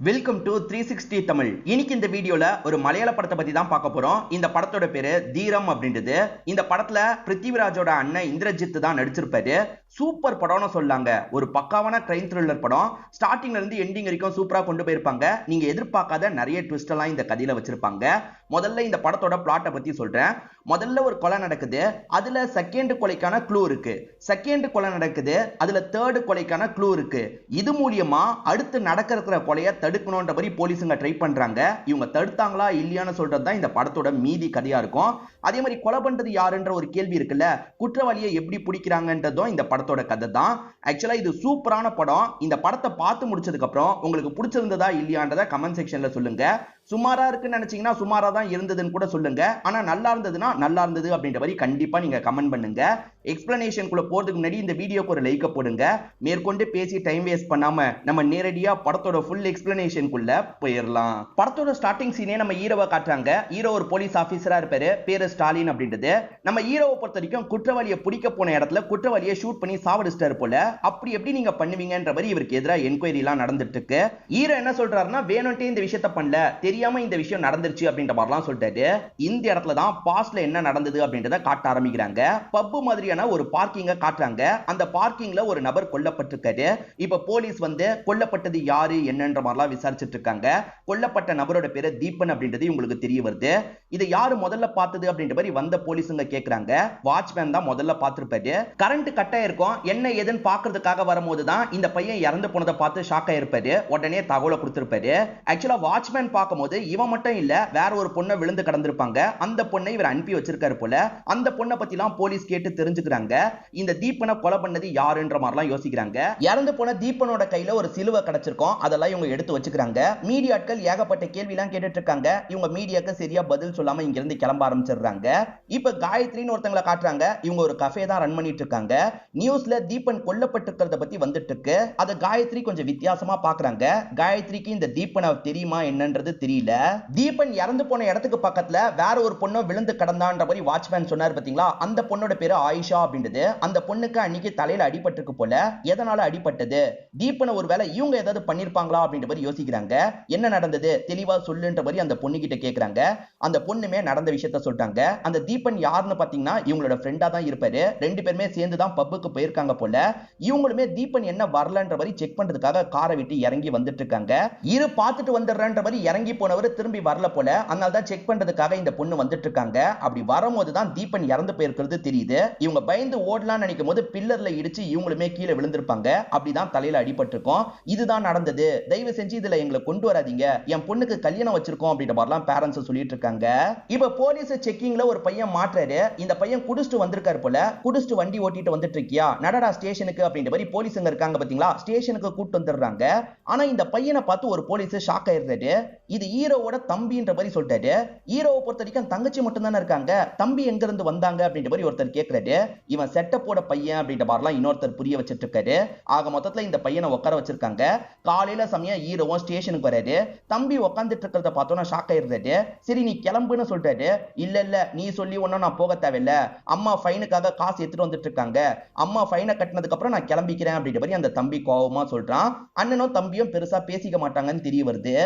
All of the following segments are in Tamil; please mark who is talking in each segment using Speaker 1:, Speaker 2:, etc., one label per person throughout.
Speaker 1: Welcome to 360 Tamil. இன்னைக்கு இந்த வீடியோல ஒரு மலையாள படத்தை பத்தி தான் பார்க்க போறோம். இந்த படத்தோட பேரு தீரம் அப்படின்றது. இந்த படத்துல பிருத்திவிராஜோட அண்ணன் இந்திரஜித் தான் நடிச்சிருப்பாரு. சூப்பர் படம்னு சொல்லாங்க. ஒரு பக்காவான கிரைம் த்ரில்லர் படம். ஸ்டார்டிங்ல இருந்து எண்டிங் வரைக்கும் சூப்பரா கொண்டு போயிருப்பாங்க. நீங்க எதிர்பார்க்காத நிறைய ட்விஸ்ட் எல்லாம் இந்த கதையில வச்சிருப்பாங்க. முதல்ல இந்த படத்தோட பிளாட்டை பத்தி சொல்றேன். முதல்ல ஒரு கொலை நடக்குது. அதுல செகண்ட் கொலைக்கான க்ளூ இருக்கு. செகண்ட் கொலை நடக்குது. அதுல தேர்ட் கொலைக்கான க்ளூ இருக்கு. இது மூலியமா அடுத்து நடக்கிற கொலையை தடுக்கணும்ன்ற மாதிரி போலீஸுங்க ட்ரை பண்றாங்க. இவங்க தடுத்தாங்களா இல்லையான்னு சொல்றது தான் இந்த படத்தோட மீதி கதையா இருக்கும். அதே மாதிரி கொலை பண்றது யாருன்ற ஒரு கேள்வி இருக்குல்ல, குற்றவாளியை எப்படி பிடிக்கிறாங்கன்றதும் இந்த படத்தோட கதை தான். ஆக்சுவலா இது சூப்பரான படம். இந்த படத்தை பார்த்து முடிச்சதுக்கு அப்புறம் உங்களுக்கு பிடிச்சிருந்ததா இல்லையான்றத கமெண்ட் செக்ஷன்ல சொல்லுங்க. சுமாரா இருக்குன்னு நினைச்சீங்கன்னா சுமாரா தான் இருந்ததுன்னு கூட சொல்லுங்க. ஆனா நல்லா இருந்ததுன்னா நல்லா இருந்தது அப்படின்ற மாதிரி கண்டிப்பா நீங்க கமெண்ட் பண்ணுங்க. எக்ஸ்பிளனேஷனுக்குள்ள போறதுக்கு முன்னாடி இந்த வீடியோக்கு ஒரு லைக் போடுங்க. மேற்கொண்டு பேசி டைம் வேஸ்ட் பண்ணாம நம்ம நேரடியா படத்தோட ஃபுல் எக்ஸ்பிளனேஷனுக்குள்ள போயிடலாம். படத்தோட ஸ்டார்டிங் சீனே நம்ம ஹீரோவை காட்டுறாங்க. ஹீரோ ஒரு போலீஸ் ஆபீசரா இருப்பாரு. பேரு ஸ்டாலின் அப்படின்றது. நம்ம ஹீரோவை பொறுத்த வரைக்கும் குற்றவாளியை பிடிக்க போன இடத்துல குற்றவாளியை ஷூட் பண்ணி சாவடிச்சிட்டாரு போல. அப்படி எப்படி நீங்க பண்ணுவீங்கன்ற மாதிரி இவருக்கு எதிராக என்கொயரி எல்லாம் நடந்துட்டு இருக்கு. ஹீரோ என்ன சொல்றாருன்னா, வேணும்ட்டே இந்த விஷயத்த பண்ணல, தெரியாம இந்த விஷயம் நடந்துருச்சு அப்படின்ற மாதிரிலாம் சொல்லிட்டாரு. இந்த இடத்துல தான் பாஸ்ட்ல என்ன நடந்தது அப்படின்றத காட்ட ஆரம்பிக்கிறாங்க. பப்பு மாதிரியான ஒரு பார்க்கிங்க காட்டுறாங்க. அந்த பார்க்கிங்ல ஒரு நபர் கொல்லப்பட்டிருக்காரு. இப்ப போலீஸ் வந்து கொல்லப்பட்டது யாரு என்னன்ற மாதிரிலாம் விசாரிச்சுட்டு இருக்காங்க. கொல்லப்பட்ட நபரோட பேரு தீபன் அப்படின்றது உங்களுக்கு தெரிய வருது. இதை யாரு முதல்ல பார்த்தது அப்படின்ற மாதிரி வந்த போலீஸுங்க கேக்குறாங்க. வாட்ச்மேன் தான் முதல்ல பார்த்திருப்பாரு. கரண்ட் கட் ஆயிருக்கும். என்ன ஏதுன்னு பாக்குறதுக்காக வரும்போது தான் இந்த பையன் இறந்து போனதை பார்த்து ஷாக் ஆயிருப்பாரு. உடனே தகவலை கொடுத்திருப்பாரு. ஆக்சுவலா வாட்ச்மேன் பார்க்கும்போது இவன் மட்டும் இல்ல, வேற ஒரு பொண்ணை விழுந்து கடந்திருப்பாங்க. அந்த பொண்ணை இவர் அனுப்பி வச்சிருக்காரு போல. அந்த பொண்ணை பத்தி எல்லாம் போலீஸ் கேட்டு தெரிஞ்சுக்கிறாங்க. இந்த தீபனை கொலை பண்ணது யாருன்ற மாதிரிலாம் யோசிக்கிறாங்க. இறந்து போன தீபனோட கையில ஒரு சிலுவை கிடைச்சிருக்கும். அதெல்லாம் இவங்க எடுத்து வச்சுக்கிறாங்க. மீடியாக்கள் ஏகப்பட்ட கேள்வி எல்லாம் கேட்டுட்டு இருக்காங்க. இவங்க மீடியாக்கு சரியா பதில் சொல்லாம இங்க இருந்து கிளம்ப ஆரம்பிச்சிடுறாங்க. இப்ப காயத்ரின்னு ஒருத்தங்களை காட்டுறாங்க. இவங்க ஒரு கஃபே தான் ரன் பண்ணிட்டு இருக்காங்க. நியூஸ்ல தீபன் கொல்லப்பட்டிருக்கிறத பத்தி வந்துட்டு இருக்கு. அதை காயத்ரி கொஞ்சம் வித்தியாசமா பாக்குறாங்க. காயத்ரிக்கு இந்த தீபனை தெரியுமா என்னன்றது தெரியல. தீபன் இறந்து போன இடத்துக்கு பக்கத்துல வேற ஒரு பொண்ணு விழுந்து கடந்தான்ற மாதிரி வாட்ச்மேன் சொன்னார் பாத்தீங்களா. அந்த பொண்ணோட பேரு ஆயிஷா அப்படின்றது. அந்த பொண்ணுக்கு அன்னைக்கு தலையில அடிபட்டிருக்கு போல. எதனால அடிபட்டது, தீபனை ஒருவேளை இவங்க ஏதாவது பண்ணிருப்பாங்களா அப்படின்ற மாதிரி யோசிக்கிறாங்க. என்ன நடந்தது தெளிவா சொல்லுன்ற மாதிரி அந்த பொண்ணு கிட்ட கேக்குறாங்க. அந்த பொண்ணுமே நடந்த விஷயத்த சொல்றாங்க. அந்த தீபன் யாருன்னு பாத்தீங்கன்னா இவங்களோட ஃப்ரெண்டா தான் இருப்பாரு. ரெண்டு பேருமே சேர்ந்து தான் பப்புக்கு போயிருக்காங்க போல. இவங்களுமே தீபன் என்ன வரலன்ற மாதிரி செக் பண்றதுக்காக காரை விட்டு இறங்கி வந்துட்டு இருக்காங்க. இரு பார்த்துட்டு வந்துடுறன்ற மாதிரி இறங்கி போனவர் திரும்பி வரல போல. அதனால தான் செக் பண்றதுக்காக இந்த பொண்ணு வந்துட்டு இருக்காங்க. அப்படி வரும்போது தான் தீபன் இறந்து போயிருக்கிறது தெரியுது. இவங்க பயந்து ஓடலாம்னு நினைக்கும் போது பில்லர்ல இடிச்சு இவங்களுமே கீழே விழுந்திருப்பாங்க. அப்படிதான் தலையில அடிபட்டிருக்கும். இதுதான் நடந்தது, தயவு செஞ்சு இதுல எங்களை கொண்டு வராதீங்க, என் பொண்ணுக்கு கல்யாணம் வச்சிருக்கோம் அப்படின்ற மாதிரிலாம் பேரண்ட்ஸ் சொல்லிட்டு இருக்காங்க. இப்ப போலீஸ் செக்கிங்ல ஒரு பையன் மாற்றாரு. இந்த பையன் குடிச்சிட்டு வந்திருக்காரு போல. குடிச்சிட்டு வண்டி ஓட்டிட்டு வந்துட்டு இருக்கியா, நடடா ஸ்டேஷனுக்கு அப்படின்ற மாதிரி போலீஸுங்க இருக்காங்க பாத்தீங்களா. ஸ்டேஷனுக்கு கூட்டு வந்துடுறாங்க. ஆனா இந்த பையனை பார்த்து ஒரு போலீஸ் ஷாக் ஆயிடுறாரு. இது ஹீரோவோட தம்பின்ற மாதிரி சொல்லிட்டாரு. ஹீரோவை பொறுத்த வரைக்கும் தங்கச்சி மட்டும் தானே இருக்காங்க, தம்பி எங்க இருந்து வந்தாங்க அப்படின்ற மாதிரி ஒருத்தர் கேட்கிறாரு. இவன் செட்டப்போட பையன் அப்படின்ற மாதிரிலாம் இன்னொருத்தர் புரிய வச்சிட்டு இருக்காரு. ஆக மொத்தத்துல இந்த பையனை உட்கார வச்சிருக்காங்க. காலையில சமயம் ஹீரோவும் ஸ்டேஷனுக்கு வராரு. தம்பி உட்காந்துட்டு இருக்கிறத பார்த்தோன்னா ஷாக் ஆயிடுறாரு. சரி நீ கிளம்புன்னு சொல்றாரு. இல்ல இல்ல நீ சொல்லி ஒன்னும் நான் போக தேவையில்ல, அம்மா ஃபைனுக்காக காசு எடுத்துட்டு வந்துட்டு இருக்காங்க, அம்மா ஃபைனை கட்டினதுக்கு அப்புறம் நான் கிளம்பிக்கிறேன் அப்படின்ற மாதிரி அந்த தம்பி கோவமா சொல்றான். அண்ணனும் தம்பியும் பெருசா பேசிக்க மாட்டாங்கன்னு தெரிய வருது.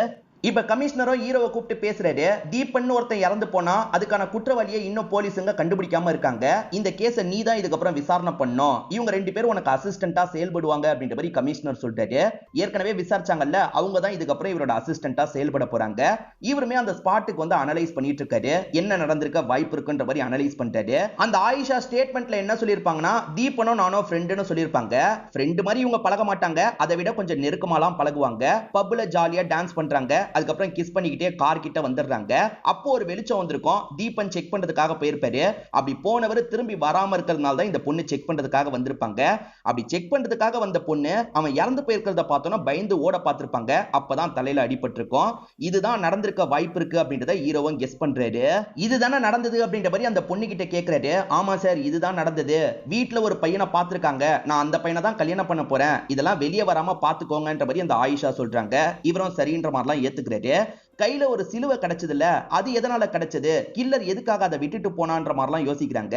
Speaker 1: இப்ப கமிஷனரும் ஹீரோவை கூப்பிட்டு பேசுறாரு. தீபன் ஒருத்தன் இறந்து போனா அதுக்கான குற்றவாளியை இன்னும் போலீஸுங்க கண்டுபிடிக்காம இருக்காங்க. இந்த கேஸை நீ தான் இதுக்கப்புறம் விசாரணை பண்ணும். இவங்க ரெண்டு பேரும் உனக்கு அசிஸ்டன்டா செயல்படுவாங்க அப்படின்ற மாதிரி கமிஷனர் சொல்றாரு. ஏற்கனவே விசாரிச்சாங்கல்ல, அவங்க தான் இதுக்கப்புறம் இவரோட அசிஸ்டன்டா செயல்பட போறாங்க. இவருமே அந்த ஸ்பாட்டுக்கு வந்து அனலைஸ் பண்ணிட்டு இருக்காரு. என்ன நடந்திருக்க வாய்ப்பு இருக்குன்ற மாதிரி அனலைஸ் பண்ணிட்டாரு. அந்த ஆயிஷா ஸ்டேட்மெண்ட்ல என்ன சொல்லிருப்பாங்கன்னா, தீபனும் நானும் ஃப்ரெண்டுன்னு சொல்லிருப்பாங்க. ஃப்ரெண்டு மாதிரி இவங்க பழக மாட்டாங்க, அதை விட கொஞ்சம் நெருக்கமாலாம் பழகுவாங்க. பப்ல ஜாலியா டான்ஸ் பண்றாங்க. அதுக்கப்புறம் கிஸ் பண்ணிக்கிட்டே கார் கிட்ட வந்துடுறாங்க. அப்போ ஒரு வெளிச்சம் வந்திருக்கும். தீபன் செக் பண்றதுக்காக போயிருப்பாரு. அப்படி போனவர் திரும்பி வராம இருக்கிறதுனால தான் இந்த பொண்ணு செக் பண்றதுக்காக வந்திருப்பாங்க. அப்படி செக் பண்றதுக்காக வந்த பொண்ணு அவன் இறந்து போயிருக்கிறத பார்த்தோன்னா பயந்து ஓட பார்த்திருப்பாங்க. அப்பதான் தலையில அடிபட்டிருக்கும். இதுதான் நடந்திருக்க வாய்ப்பு இருக்கு அப்படின்றத ஹீரோவும் கெஸ் பண்றாரு. இதுதானே நடந்தது அப்படின்ற மாதிரி அந்த பொண்ணு கிட்ட கேட்கிறாரு. ஆமா சார் இதுதான் நடந்தது, வீட்டுல ஒரு பையனை பார்த்திருக்காங்க, நான் அந்த பையனை தான் கல்யாணம் பண்ண போறேன், இதெல்லாம் வெளியே வராம பாத்துக்கோங்கன்ற மாதிரி அந்த ஆயிஷா சொல்றாங்க. இவரும் சரின்ற மாதிரிலாம் ஏத்துக்கிறாரு. கையில ஒரு சிலுவை கிடைச்சதுல அது எதனால கிடைச்சது, கில்லர் எதுக்காக அதை விட்டுட்டு போனான்ற மாதிரிலாம் யோசிக்கிறாங்க.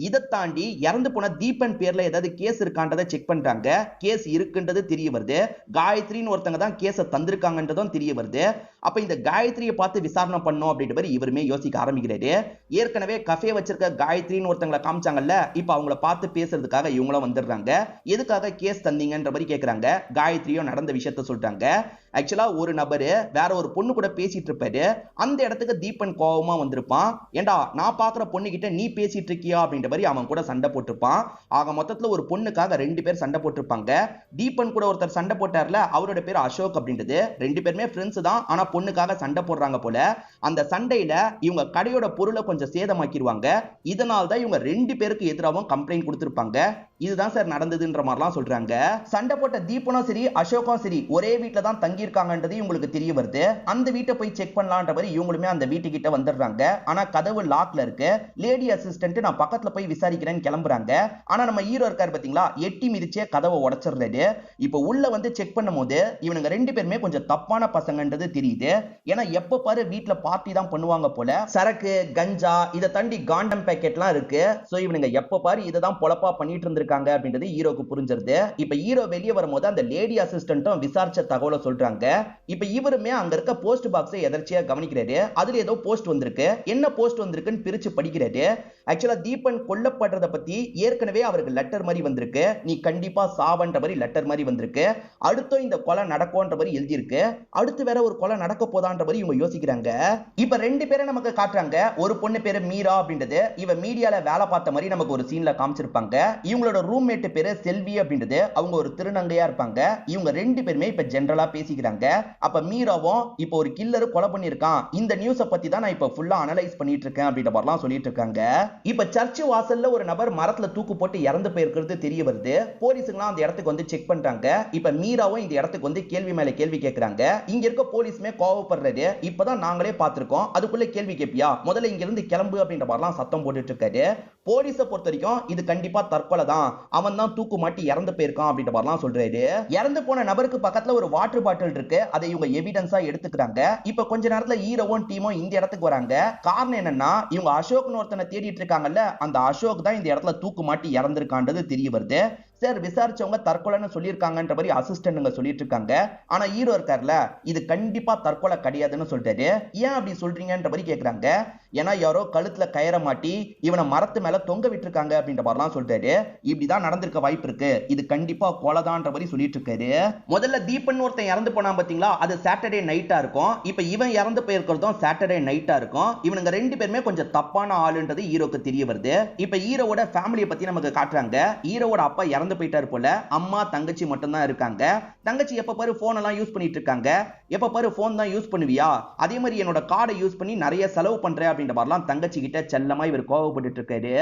Speaker 1: இதை தாண்டி இறந்து போன தீபன் பேர்ல ஏதாவது கேஸ் இருக்கான்றதை செக் பண்றாங்க. கேஸ் இருக்குன்றது தெரிய வருது. காயத்ரின்னு ஒருத்தங்க தான் கேஸை தந்திருக்காங்கன்றதும் தெரிய வருது. அப்ப இந்த காயத்ரியை பார்த்து விசாரணை பண்ணோம் அப்படின்ற இவருமே யோசிக்க ஆரம்பிக்கிறாரு. ஏற்கனவே கஃபே வச்சிருக்க காயத்ரின்னு ஒருத்தங்களை காமிச்சாங்கல்ல, இப்ப அவங்கள பார்த்து பேசுறதுக்காக இவங்களும் வந்துடுறாங்க. எதுக்காக கேஸ் தந்தீங்கன்ற மாதிரி கேட்கறாங்க. காயத்ரியும் நடந்த விஷயத்த சொல்றாங்க. ஆக்சுவலா ஒரு நபரு வேற ஒரு பொண்ணு கூட பேசிட்டு இருப்பாரு. அந்த இடத்துக்கு தீபன் கோவமா வந்திருப்பான். ஏண்டா நான் பாக்குற பொண்ணு கிட்ட நீ பேசிட்டு இருக்கியா அப்படின்ற மாதிரி அவன் கூட சண்டை போட்டிருப்பான். ஆக மொத்தத்துல ஒரு பொண்ணுக்காக 2 பேர் சண்டை போட்டிருப்பாங்க. தீபன் கூட ஒருத்தர் சண்டை போட்டார்ல, அவரோட பேர் அசோக் அப்படின்றது. 2 பேருமே ஃப்ரெண்ட்ஸ் தான், ஆனா பொண்ணுக்காக சண்டை போடுறாங்க போல. அந்த சண்டையில இவங்க கடையோட பொருளை கொஞ்சம் சேதமாக்கிடுவாங்க. இதனால தான் இவங்க 2 பேருக்கு எதிராகவும் கம்ப்ளைண்ட் கொடுத்திருப்பாங்க. இதுதான் சார் நடந்ததுன்ற மாதிரிலாம் சொல்றாங்க. சண்டை போட்ட தீபனும் சரி அசோக்கும் சரி ஒரே வீட்டுல தான் தங்கி இருக்காங்கன்றது இவங்களுக்கு தெரிய வருது. அந்த வீட்டை போய் செக் பண்ணலான்ற மாதிரி இவங்களுமே அந்த வீட்டுக்கிட்ட வந்துடுறாங்க. ஆனா கதவு லாக்ல இருக்கு. லேடி அசிஸ்டன்ட் நான் பக்கத்துல போய் விசாரிக்கிறேன்னு கிளம்புறாங்க. ஆனா நம்ம ஹீரோ இருக்காரு பாத்தீங்களா, எட்டி மிதிச்சே கதவை உடைச்சிடுறாரு. இப்ப உள்ள வந்து செக் பண்ணும் போது இவனுங்க 2 பேருமே கொஞ்சம் தப்பான பசங்கன்றது தெரியுது. ஏன்னா எப்ப பாரு வீட்டுல பார்ட்டி தான் பண்ணுவாங்க போல. சரக்கு கஞ்சா இதை தாண்டி காண்டம் பேக்கெட்லாம் இருக்கு. சோ இவனுங்க எப்ப பாரு இதை தான் பொழப்பா பண்ணிட்டு இருந்திருக்காங்க அப்படின்றது ஹீரோக்கு புரிஞ்சிருது. இப்ப ஹீரோ வெளியே வரும்போது அந்த லேடி அசிஸ்டன்ட்டும் விசாரிச்ச தகவலை சொல்றாங்க. இப்ப இவருமே அங்க இருக்க போஸ்ட் பாக்ஸை எதர்ச்சியா கவனிக்கிறாரு. அதுல ஏதோ போஸ்ட் வந்திருக்கு. என்ன போஸ்ட் வந்திருக்குன்னு பிரிச்சு படிக்கிறாரு. ஆக்சுவலா தீபன் கொல்லப்படுறத பத்தி ஏற்கனவே அவருக்கு லெட்டர் மாதிரி வந்திருக்கு. நீ கண்டிப்பா சாவன்ற மாதிரி லெட்டர் மாதிரி வந்திருக்கு. அடுத்து இந்த கொலை நடக்கும்ன்ற மாதிரி எழுதி இருக்கு. அடுத்து வேற ஒரு கொலை நடக்க போதான்ற மாதிரி இவங்க யோசிக்கிறாங்க. இப்ப 2 பேரை நமக்கு காட்டுறாங்க. ஒரு பொண்ணு பேரு மீரா அப்படின்றது. இவ மீடியால வேலை பார்த்த மாதிரி நமக்கு ஒரு சீன்ல காமிச்சிருப்பாங்க. இவங்களோட ரூம்மேட் பேரு செல்வி அப்படின்றது. அவங்க ஒரு திருநங்கையா இருப்பாங்க. இவங்க 2 பேருமே இப்ப ஜெனரலா பேசிக்கிறாங்க. அப்ப மீராவும் இப்ப ஒரு கில்லர் கொலை பண்ணிருக்கான், இந்த நியூஸ பத்தி தான் நான் இப்ப ஃபுல்லா அனலைஸ் பண்ணிட்டு இருக்கேன் அப்படின்ற மாதிரிலாம் சொல்லிட்டு இருக்காங்க. இப்ப சர்ச் வாசல்ல ஒரு நபர் மரத்துல தூக்கு போட்டு இறந்து போயிருக்கிறது தெரிய வருது. போலீஸுங்களாம் அந்த இடத்துக்கு வந்து செக் பண்றாங்க. இப்ப மீராவும் இந்த இடத்துக்கு வந்து கேள்வி மேல கேள்வி கேட்கறாங்க. இங்க இருக்க போலீஸ்மே கோவப்படுறாரு. இப்பதான் நாங்களே பார்த்திருக்கோம், அதுக்குள்ள கேள்வி கேட்பியா, முதல்ல இங்க இருந்து கிளம்பு அப்படின்ற மாதிரிலாம் சத்தம் போட்டுட்டு இருக்காரு. போலீஸை பொறுத்த வரைக்கும் இது கண்டிப்பா தற்கொலை தான், அவன் தான் தூக்கு மாட்டி இறந்து போயிருக்கான் அப்படின்ற மாதிரிலாம் சொல்றாரு. இறந்து போன நபருக்கு பக்கத்துல ஒரு வாட்டர் பாட்டில் இருக்கு. அதை இவங்க எவிடன்ஸா எடுத்துக்கிறாங்க. இப்ப கொஞ்ச நேரத்துல ஹீரோவும் டீமும் இந்த இடத்துக்கு வராங்க. காரணம் என்னன்னா இவங்க அசோக்னு ஒருத்தனை தேடிட்டு இருக்காங்கல்ல, அந்த அசோக் தான் இந்த இடத்துல தூக்கு மாட்டி இறந்திருக்கான்றது தெரிய வருது. சார் விசாரிச்சவங்க தற்கொலைன்னு சொல்லியிருக்காங்கன்ற மாதிரி அசிஸ்டன்ட்ங்க சொல்லிட்டு இருக்காங்க. ஆனா ஹீரோ இருக்கார்ல, இது கண்டிப்பா தற்கொலை கிடையாதுன்னு சொல்லிட்டாரு. ஏன் அப்படி சொல்றீங்கன்ற மாதிரி கேக்குறாங்க. ஏன்னா யாரோ கழுத்துல கயிற மாட்டி இவனை மரத்து மேல தொங்க விட்டுருக்காங்க அப்படின்ற மாதிரிலாம் சொல்றாரு. இப்படிதான் நடந்திருக்க வாய்ப்பு இருக்கு, இது கண்டிப்பா கொலைதான்ற மாதிரி சொல்லிட்டு இருக்காரு. முதல்ல தீபன் ஒருத்தன் இறந்து போனா பாத்தீங்களா, அது சாட்டர்டே நைட்டா இருக்கும். இப்ப இவன் இறந்து போயிருக்கிறதும் சாட்டர்டே நைட்டா இருக்கும். இவனுங்க 2 பேருமே கொஞ்சம் தப்பான ஆளுன்றது ஹீரோக்கு தெரிய வருது. இப்ப ஹீரோவோட ஃபேமிலியை பத்தி நமக்கு காட்டுறாங்க. ஹீரோவோட அப்பா இறந்து போயிட்டாரு போல. அம்மா தங்கச்சி மட்டும் தான் இருக்காங்க. தங்கச்சி எப்ப பாரு போன் எல்லாம் யூஸ் பண்ணிட்டு இருக்காங்க. எப்ப பாரு போன் தான் யூஸ் பண்ணுவியா, அதே மாதிரி என்னோட கார்டை யூஸ் பண்ணி நிறைய செலவு பண்ற அப்படின்ற மாதிரிலாம் தங்கச்சி கிட்ட செல்லமா இவர் கோவப்பட்டு இருக்காரு.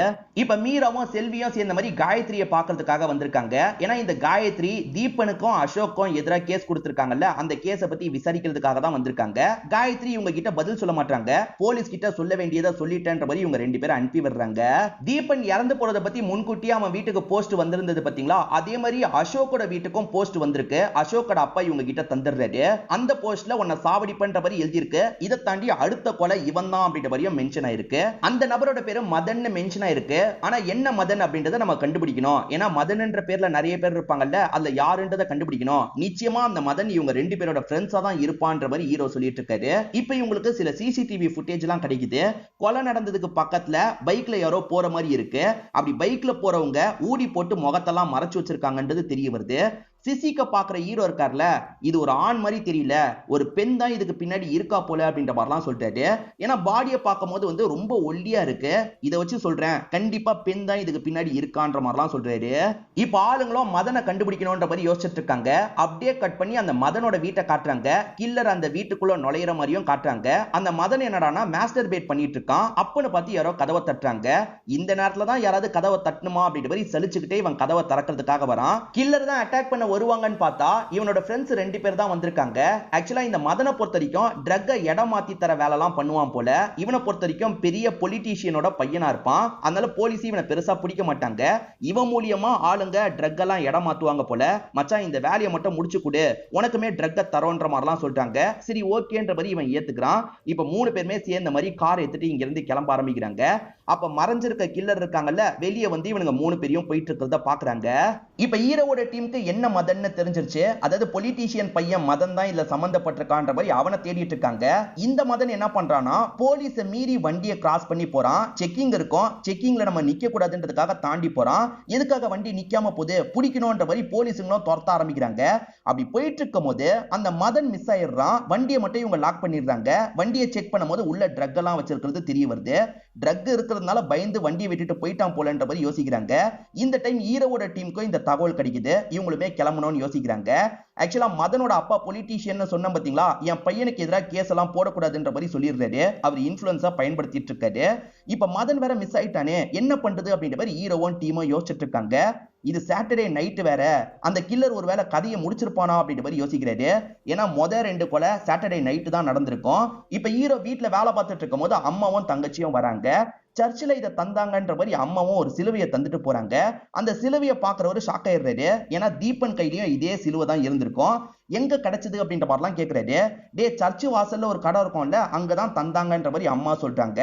Speaker 1: இப்ப மீராவும் செல்வியும் சேர்ந்த மாதிரி காயத்ரியை பார்க்கிறதுக்காக வந்திருக்காங்க. ஏன்னா இந்த காயத்ரி தீபனுக்கும் அசோக்கும் எதிராக கேஸ் கொடுத்திருக்காங்கல்ல, அந்த கேஸை பத்தி விசாரிக்கிறதுக்காக தான் வந்திருக்காங்க. காயத்ரி இவங்க கிட்ட பதில் சொல்ல மாட்டாங்க. போலீஸ் கிட்ட சொல்ல வேண்டியதை சொல்லிட்டேன்ற மாதிரி இவங்க 2 பேரும் அனுப்பி விடுறாங்க. தீபன் இறந்து போறதை பத்தி முன்கூட்டியே அவன் வீட்டுக்கு போஸ்ட் வந்திருந்தது பாத்தீங்களா, அதே மாதிரி அசோக்கோட வீட்டுக்கும் போஸ்ட் வந்திருக்கு. அசோக்கோட அப்பா இவங்க கிட்ட தந்துடுறாரு. அந்த போஸ்ட்ல உன்னை சாவடிப்பன்ற மாதிரி எழுதி இருக்கு. இதை தாண்டி அடுத்த கொலை இவன் தான் அப்படின்ற மாதிரியும் மென்ஷன் ஆயிருக்கு. அந்த நபரோட பேரு மதன் மென்ஷன் ஆயிருக்கு. ஆனா என்ன மதன் அப்படின்றத நம்ம கண்டுபிடிக்கணும். ஏன்னா மதன் என்ற பேர்ல நிறைய பேர் இருப்பாங்கல்ல, அதுல யாருன்றத கண்டுபிடிக்கணும். நிச்சயமா அந்த மதன் இவங்க 2 பேரோட ஃப்ரெண்ட்ஸா தான் இருப்பான்ற மாதிரி ஹீரோ சொல்லிட்டு இருக்காரு. இப்போ இவங்களுக்கு சில சிசிடிவி ஃபுட்டேஜ் எல்லாம் கிடைக்குது. கொலை நடந்ததுக்கு பக்கத்துல பைக்ல யாரோ போற மாதிரி இருக்கு. அப்படி பைக்ல போறவங்க ஊடி போட்டு முகத்தெல்லாம் மறைச்சு வச்சிருக்காங்கன்றது தெரிய வருது. சிசிக்க பாக்குற ஹீரோ இருக்கார்ல, இது ஒரு ஆண் மாதிரி தெரியல, ஒரு பெண் தான் இதுக்கு பின்னாடி இருக்கா போல அப்படின்ற மாதிரிலாம் சொல்லிட்டாரு. ஏன்னா பாடியை பார்க்கும் போது வந்து ரொம்ப ஒல்லியா இருக்கு. இதை வச்சு சொல்றேன், கண்டிப்பா பெண் தான் இதுக்கு பின்னாடி இருக்கான்ற மாதிரிலாம் சொல்றாரு. இப்ப ஆளுங்களும் மதனை கண்டுபிடிக்கணும்ன்ற மாதிரி யோசிச்சுட்டு இருக்காங்க. அப்படியே கட் பண்ணி அந்த மதனோட வீட்டை காட்டுறாங்க. கில்லர் அந்த வீட்டுக்குள்ள நுழையிற மாதிரியும் காட்டுறாங்க. அந்த மதன் என்னடானா மாஸ்டர் பேட் பண்ணிட்டு இருக்கான். அப்பன்னு பார்த்து யாரோ கதவை தட்டுறாங்க. இந்த நேரத்துல தான் யாராவது கதவை தட்டணுமா அப்படின்ற மாதிரி சலிச்சுக்கிட்டே இவன் கதவை திறக்கிறதுக்காக வரான். கில்லர் தான் அட்டாக் பண்ண இவன் வருவாங்கன்னு பார்த்தா இவனோட ஃப்ரெண்ட்ஸ் 2 பேர் தான் வந்திருக்காங்க. ஆக்சுவலா இந்த மதனை பொறுத்த வரைக்கும் ட்ரக்கை இடம் மாத்தி தர வேலைலாம் பண்ணுவான் போல. இவனை பொறுத்த வரைக்கும் பெரிய பொலிட்டீஷியனோட பையனா இருப்பான். அதனால போலீஸ் இவனை பெருசா பிடிக்க மாட்டாங்க. இவன் மூலியமா ஆளுங்க ட்ரக் எல்லாம் இடம் மாத்துவாங்க போல. மச்சான் இந்த வேலையை மட்டும் முடிச்சு கொடு, உனக்குமே ட்ரக்கை தரோன்ற மாதிரிலாம் சொல்லிட்டாங்க. சரி ஓகேன்ற மாதிரி இவன் ஏத்துக்கிறான். இப்ப 3 பேருமே சேர்ந்த மாதிரி கார் எடுத்துட்டு இங்க இருந்து கிளம்ப ஆரம்பிக்கிறாங்க. அப்ப மறைஞ்சிருக்க கில்லர் இருக்காங்கல்ல, வெளியே வந்து இவனுங்க 3 பேரையும் போயிட்டு இருக்கிறத பாக்குறாங்க. இப்ப ஹீரோவோட டீமுக்கு என்ன மதன்னு தெரிஞ்சிருச்சு. அதாவது பொலிட்டீஷியன் பையன் மதன் தான் இதுல சம்பந்தப்பட்டிருக்கான்ற மாதிரி அவனை தேடிட்டு இருக்காங்க. இந்த மதன் என்ன பண்றானா, போலீஸ மீறி வண்டியை கிராஸ் பண்ணி போறான். செக்கிங் இருக்கும், செக்கிங்ல நம்ம நிக்க கூடாதுன்றதுக்காக தாண்டி போறான். எதுக்காக வண்டி நிக்காம போகுது, பிடிக்கணும்ன்ற மாதிரி போலீஸுங்களும் துரத்த ஆரம்பிக்கிறாங்க. அப்படி போயிட்டு இருக்கும் போது அந்த மதன் மிஸ் ஆயிடுறான். வண்டியை மட்டும் இவங்க லாக் பண்ணிடுறாங்க. வண்டியை செக் பண்ணும்போது உள்ள ட்ரக் எல்லாம் வச்சிருக்கிறது தெரிய வருது. ட்ரக் இருக்கிறதுனால பயந்து வண்டியை விட்டுட்டு போயிட்டான் போலன்ற மாதிரி யோசிக்கிறாங்க. இந்த டைம் ஹீரோவோட டீமுக்கும் இந்த தகவல் கிடைக்குது. இவங்களுமே கிளம்பணும்னு யோசிக்கிறாங்க. ஆக்சுவலா மதனோட அப்பா பொலிட்டீஷியன் சொன்ன பாத்தீங்களா, என் பையனுக்கு எதிராக கேஸ் எல்லாம் போடக்கூடாதுன்ற மாதிரி சொல்லிடுறாரு. அவர் இன்ஃபுளுன்ஸா பயன்படுத்திட்டு இருக்காரு. இப்ப மதன் வேற மிஸ் ஆயிட்டானே, என்ன பண்றது அப்படின்ற மாதிரி ஹீரோவும் டீமும் யோசிச்சுட்டு இருக்காங்க. இது சாட்டர்டே நைட் வேற, அந்த கில்லர் ஒருவேளை கதையை முடிச்சிருப்பானா அப்படின்ற மாதிரி யோசிக்கிறாரு. ஏன்னா மொத 2 கொலை சாட்டர்டே நைட் தான் நடந்திருக்கும். இப்ப ஹீரோ வீட்டுல வேலை பார்த்துட்டு இருக்கும் போது அம்மாவும் தங்கச்சியும் வராங்க. சர்ச்சில் இதை தந்தாங்கன்ற மாதிரி அம்மாவும் ஒரு சிலுவையை தந்துட்டு போறாங்க. அந்த சிலுவையை பாக்குறவரு ஷாக் ஆயிடுறாரு. ஏன்னா தீபன் கையிலயும் இதே சிலுவை தான் இருந்திருக்கும். எங்க கிடைச்சது அப்படின்ற மாதிரிலாம் கேட்கிறாரு. டே சர்ச்சு வாசல்ல ஒரு கடை இருக்கும்ல, அங்கதான் தந்தாங்கன்ற மாதிரி அம்மா சொல்றாங்க.